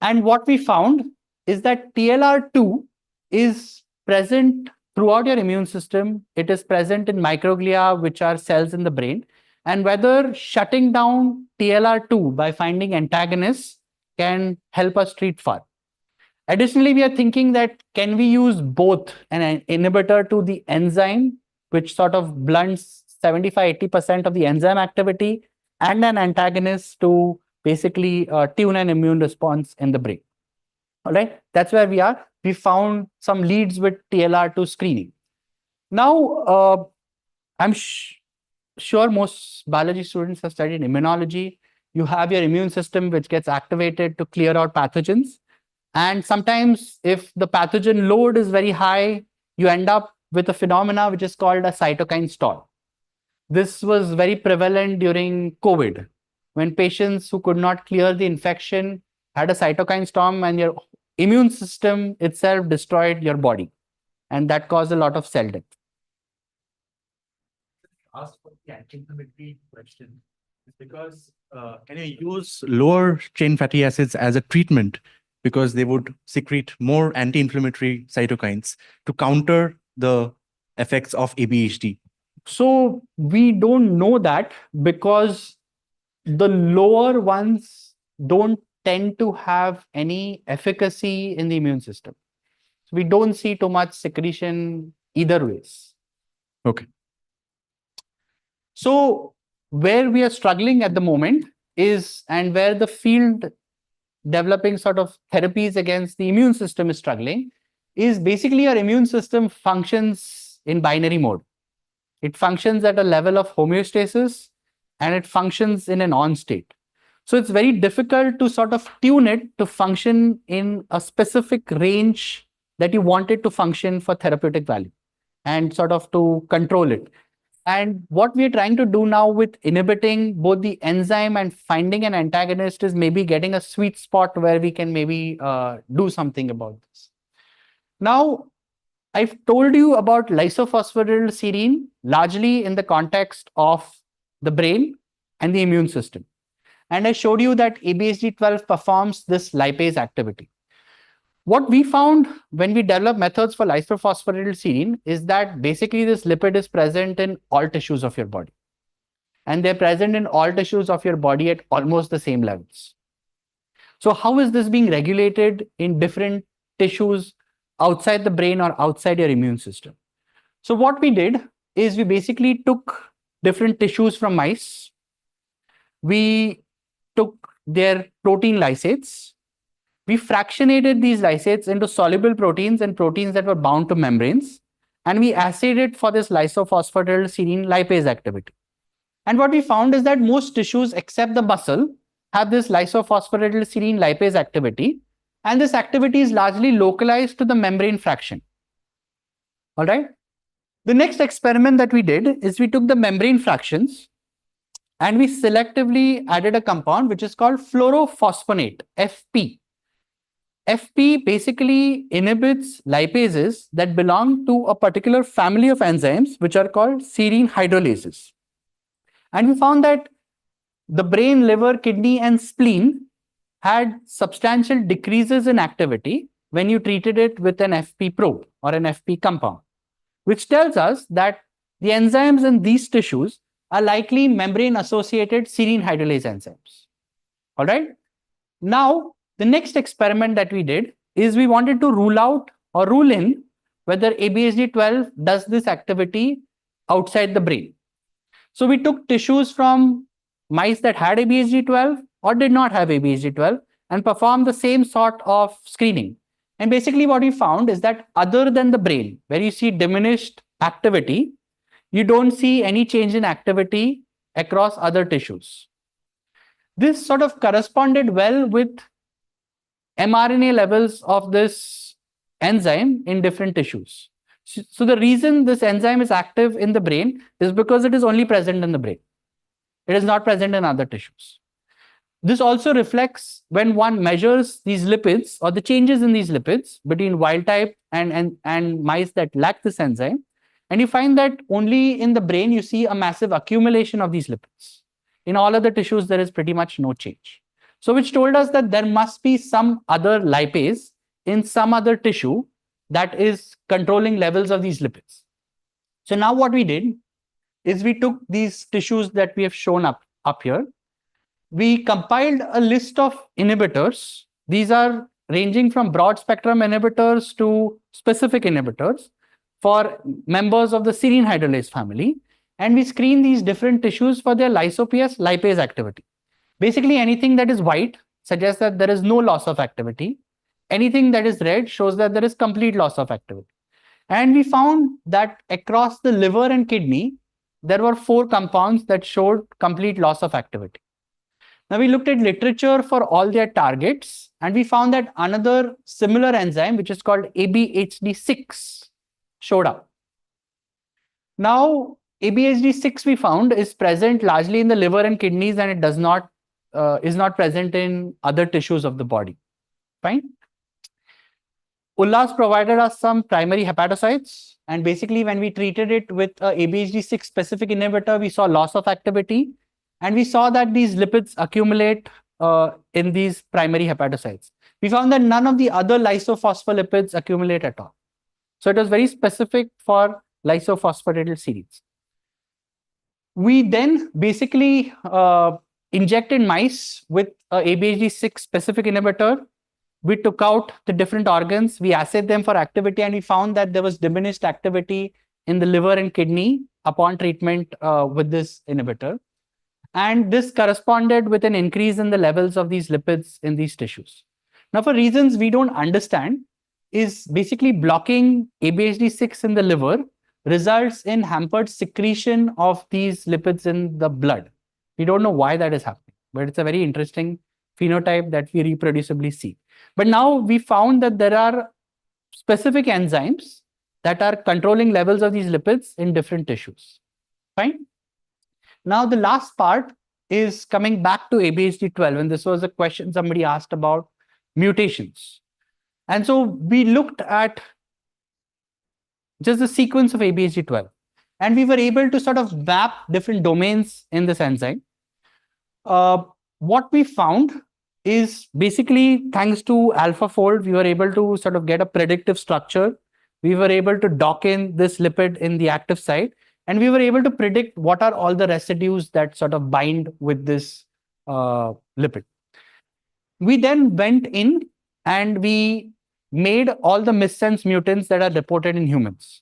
And what we found is that TLR2 is present throughout your immune system. It is present in microglia, which are cells in the brain, and whether shutting down TLR2 by finding antagonists can help us treat FAR. Additionally, we are thinking that can we use both an inhibitor to the enzyme, which sort of blunts 75-80% of the enzyme activity, and an antagonist to basically tune an immune response in the brain. All right, that's where we are. We found some leads with TLR2 screening. Now, I'm sure most biology students have studied immunology. You have your immune system, which gets activated to clear out pathogens. And sometimes if the pathogen load is very high, you end up with a phenomena which is called a cytokine storm. This was very prevalent during COVID, when patients who could not clear the infection had a cytokine storm and your immune system itself destroyed your body. And that caused a lot of cell death. Ask for the anti-inflammatory question is because can you use lower chain fatty acids as a treatment because they would secrete more anti-inflammatory cytokines to counter the effects of ABHD? So we don't know that because the lower ones don't tend to have any efficacy in the immune system. So we don't see too much secretion either ways. Okay. So where we are struggling at the moment is, and where the field developing sort of therapies against the immune system is struggling, is basically our immune system functions in binary mode. It functions at a level of homeostasis and it functions in an on state. So it's very difficult to sort of tune it to function in a specific range that you want it to function for therapeutic value and sort of to control it. And what we are trying to do now with inhibiting both the enzyme and finding an antagonist is maybe getting a sweet spot where we can maybe do something about this. Now, I've told you about lysophosphatidylserine largely in the context of the brain and the immune system. And I showed you that ABSD12 performs this lipase activity. What we found when we developed methods for lysophosphatidylserine is that basically this lipid is present in all tissues of your body. And they're present in all tissues of your body at almost the same levels. So how is this being regulated in different tissues outside the brain or outside your immune system? So what we did is we basically took different tissues from mice. We took their protein lysates. We fractionated these lysates into soluble proteins and proteins that were bound to membranes. And we assayed it for this lysophosphatidylserine lipase activity. And what we found is that most tissues except the muscle have this lysophosphatidylserine lipase activity. And this activity is largely localized to the membrane fraction. All right. The next experiment that we did is we took the membrane fractions and we selectively added a compound which is called fluorophosphonate, FP. FP basically inhibits lipases that belong to a particular family of enzymes which are called serine hydrolases. And we found that the brain, liver, kidney, and spleen had substantial decreases in activity when you treated it with an FP probe or an FP compound, which tells us that the enzymes in these tissues are likely membrane-associated serine hydrolase enzymes. All right. Now, the next experiment that we did is we wanted to rule out or rule in whether ABSD12 does this activity outside the brain. So we took tissues from mice that had ABSD12 or did not have ABSD12 and performed the same sort of screening. And basically what we found is that other than the brain, where you see diminished activity, you don't see any change in activity across other tissues. This sort of corresponded well with mRNA levels of this enzyme in different tissues. So the reason this enzyme is active in the brain is because it is only present in the brain. It is not present in other tissues. This also reflects when one measures these lipids or the changes in these lipids between wild type and mice that lack this enzyme. And you find that only in the brain you see a massive accumulation of these lipids. In all other tissues, there is pretty much no change. So which told us that there must be some other lipase in some other tissue that is controlling levels of these lipids. So now what we did is we took these tissues that we have shown up here. We compiled a list of inhibitors. These are ranging from broad spectrum inhibitors to specific inhibitors for members of the serine hydrolase family. And we screen these different tissues for their lysopase lipase activity. Basically, anything that is white suggests that there is no loss of activity. Anything that is red shows that there is complete loss of activity. And we found that across the liver and kidney, there were 4 compounds that showed complete loss of activity. Now we looked at literature for all their targets, and we found that another similar enzyme, which is called ABHD6, showed up. Now, ABHD6 we found is present largely in the liver and kidneys, and it is not present in other tissues of the body. Fine. Ullas provided us some primary hepatocytes, and basically when we treated it with a ABHD6 specific inhibitor, we saw loss of activity, and we saw that these lipids accumulate in these primary hepatocytes. We found that none of the other lysophospholipids accumulate at all. So it was very specific for lysophosphatidylserines. We then basically injected mice with a ABHD6 specific inhibitor. We took out the different organs, we assayed them for activity, and we found that there was diminished activity in the liver and kidney upon treatment with this inhibitor. And this corresponded with an increase in the levels of these lipids in these tissues. Now, for reasons we don't understand, is basically blocking ABHD6 in the liver results in hampered secretion of these lipids in the blood. We don't know why that is happening, but it's a very interesting phenotype that we reproducibly see. But now we found that there are specific enzymes that are controlling levels of these lipids in different tissues. Fine. Now, the last part is coming back to ABHD12, and this was a question somebody asked about mutations. And so we looked at just the sequence of ABHD12, and we were able to sort of map different domains in this enzyme. What we found is basically, thanks to AlphaFold, we were able to sort of get a predictive structure. We were able to dock in this lipid in the active site, and we were able to predict what are all the residues that sort of bind with this lipid. We then went in and we made all the missense mutants that are reported in humans.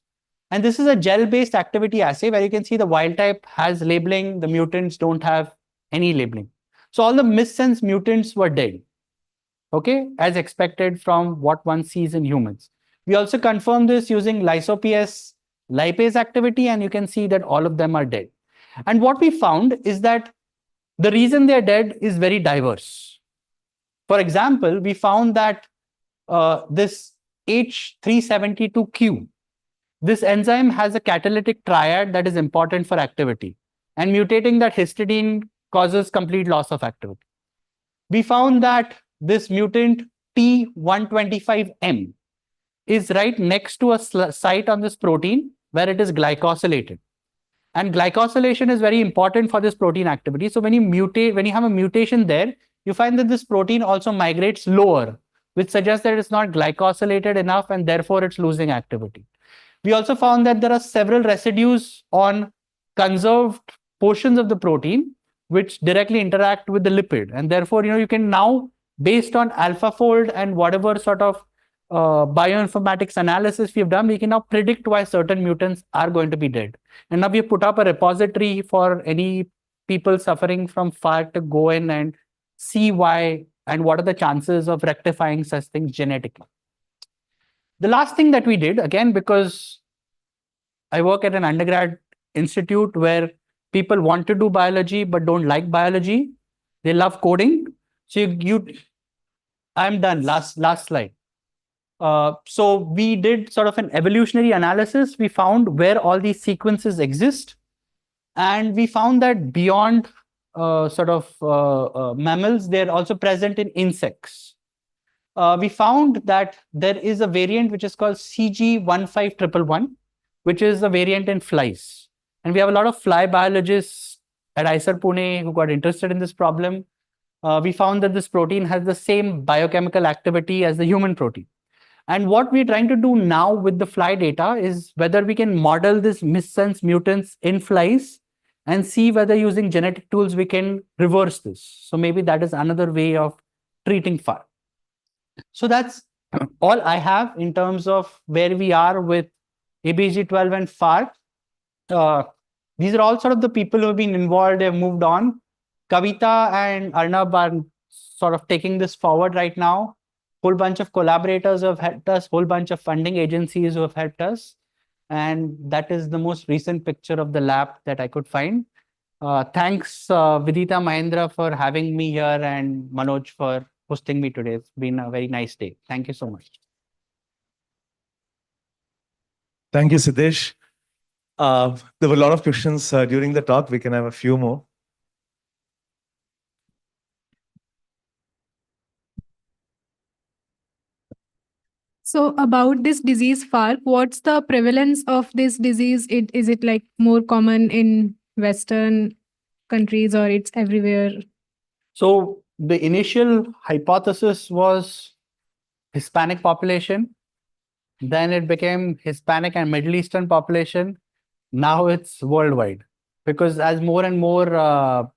And this is a gel-based activity assay where you can see the wild type has labeling, the mutants don't have any labeling. So all the missense mutants were dead, okay, as expected from what one sees in humans. We also confirmed this using lysopase lipase activity, and you can see that all of them are dead. And what we found is that the reason they're dead is very diverse. For example, we found that this H372Q, this enzyme has a catalytic triad that is important for activity, and mutating that histidine causes complete loss of activity. We found that this mutant T125M is right next to a site on this protein where it is glycosylated. And glycosylation is very important for this protein activity. So when you have a mutation there, you find that this protein also migrates lower, which suggests that it's not glycosylated enough and therefore it's losing activity. We also found that there are several residues on conserved portions of the protein which directly interact with the lipid. And therefore, you can now, based on AlphaFold and whatever sort of bioinformatics analysis we've done, we can now predict why certain mutants are going to be dead. And now we put up a repository for any people suffering from FAR to go in and see why and what are the chances of rectifying such things genetically. The last thing that we did, again, because I work at an undergrad institute where people want to do biology but don't like biology. They love coding. So I'm done. Last slide. So we did sort of an evolutionary analysis. We found where all these sequences exist. And we found that beyond mammals, they're also present in insects. We found that there is a variant which is called CG15111, which is a variant in flies. And we have a lot of fly biologists at IISER Pune who got interested in this problem. We found that this protein has the same biochemical activity as the human protein. And what we're trying to do now with the fly data is whether we can model this missense mutants in flies and see whether using genetic tools we can reverse this. So maybe that is another way of treating FAR. So that's all I have in terms of where we are with ABG12 and FAR. These are all sort of the people who have been involved, have moved on. Kavita and Arnab are sort of taking this forward right now. Whole bunch of collaborators who have helped us, whole bunch of funding agencies who have helped us. And that is the most recent picture of the lab that I could find. Thanks, Vidita Mahendra, for having me here, and Manoj for hosting me today. It's been a very nice day. Thank you so much. Thank you, Siddhesh. There were a lot of questions during the talk. We can have a few more. So about this disease, FARC, what's the prevalence of this disease? Is it like more common in Western countries or it's everywhere? So the initial hypothesis was Hispanic population. Then it became Hispanic and Middle Eastern population. Now it's worldwide, because as more and more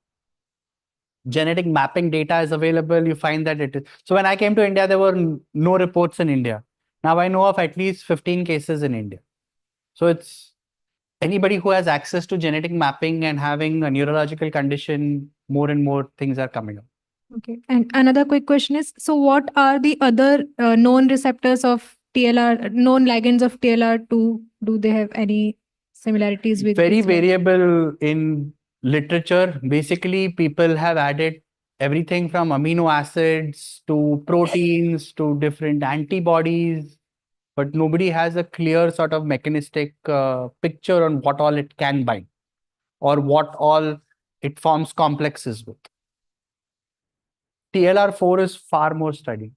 genetic mapping data is available, you find that it is. So when I came to India, there were no reports in India. Now I know of at least 15 cases in India. So it's anybody who has access to genetic mapping and having a neurological condition, more and more things are coming up. Okay. And another quick question is, so what are the other known receptors of TLR, known ligands of TLR2? Do they have any similarities with Very this one? variable in literature. Basically, people have added everything from amino acids to proteins to different antibodies, but nobody has a clear sort of mechanistic picture on what all it can bind or what all it forms complexes with. TLR4 is far more studied.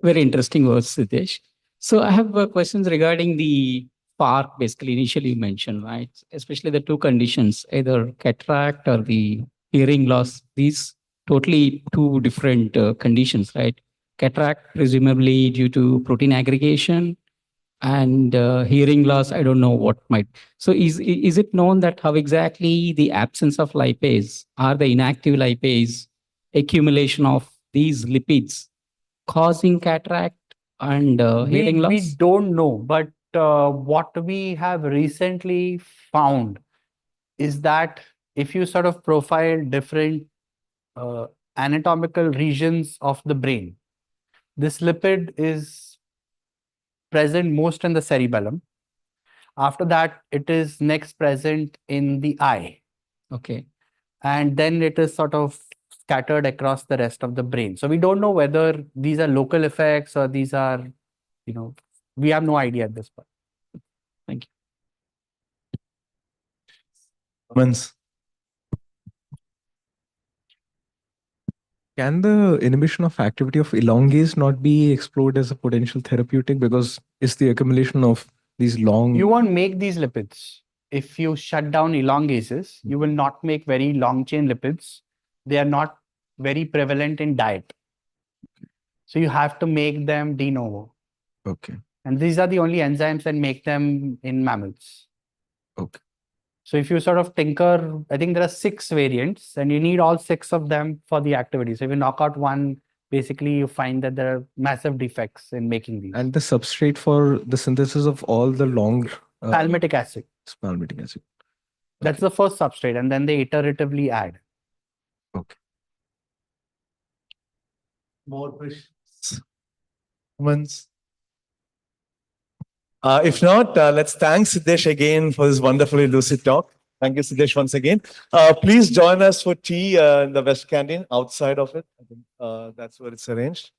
Very interesting words, Siddhesh. So I have questions regarding the FARC, basically, initially you mentioned, right? Especially the two conditions, either cataract or the hearing loss. These totally two different conditions, right? Cataract, presumably due to protein aggregation, and hearing loss, I don't know what might. So is it known that how exactly the absence of lipase or the inactive lipase accumulation of these lipids causing cataract and hearing loss? We don't know, but what we have recently found is that if you sort of profile different anatomical regions of the brain, this lipid is present most in the cerebellum. After that, it is next present in the eye. Okay. And then it is sort of scattered across the rest of the brain. So we don't know whether these are local effects or these are, we have no idea at this point. Thank you. Comments? Can the inhibition of activity of elongase not be explored as a potential therapeutic, because it's the accumulation of these long... You won't make these lipids. If you shut down elongases, you will not make very long chain lipids. They are not very prevalent in diet. So you have to make them de novo. Okay. And these are the only enzymes that make them in mammals. Okay. So if you sort of tinker, I think there are 6 variants and you need all 6 of them for the activity. So if you knock out one, basically you find that there are massive defects in making these. And the substrate for the synthesis of all the long... palmitic acid. Palmitic acid. That's the first substrate, and then they iteratively add. Okay. More questions? Comments? If not, let's thank Siddhesh again for this wonderfully lucid talk. Thank you, Siddhesh, once again. Please join us for tea in the West Canteen outside of it. I think that's where it's arranged.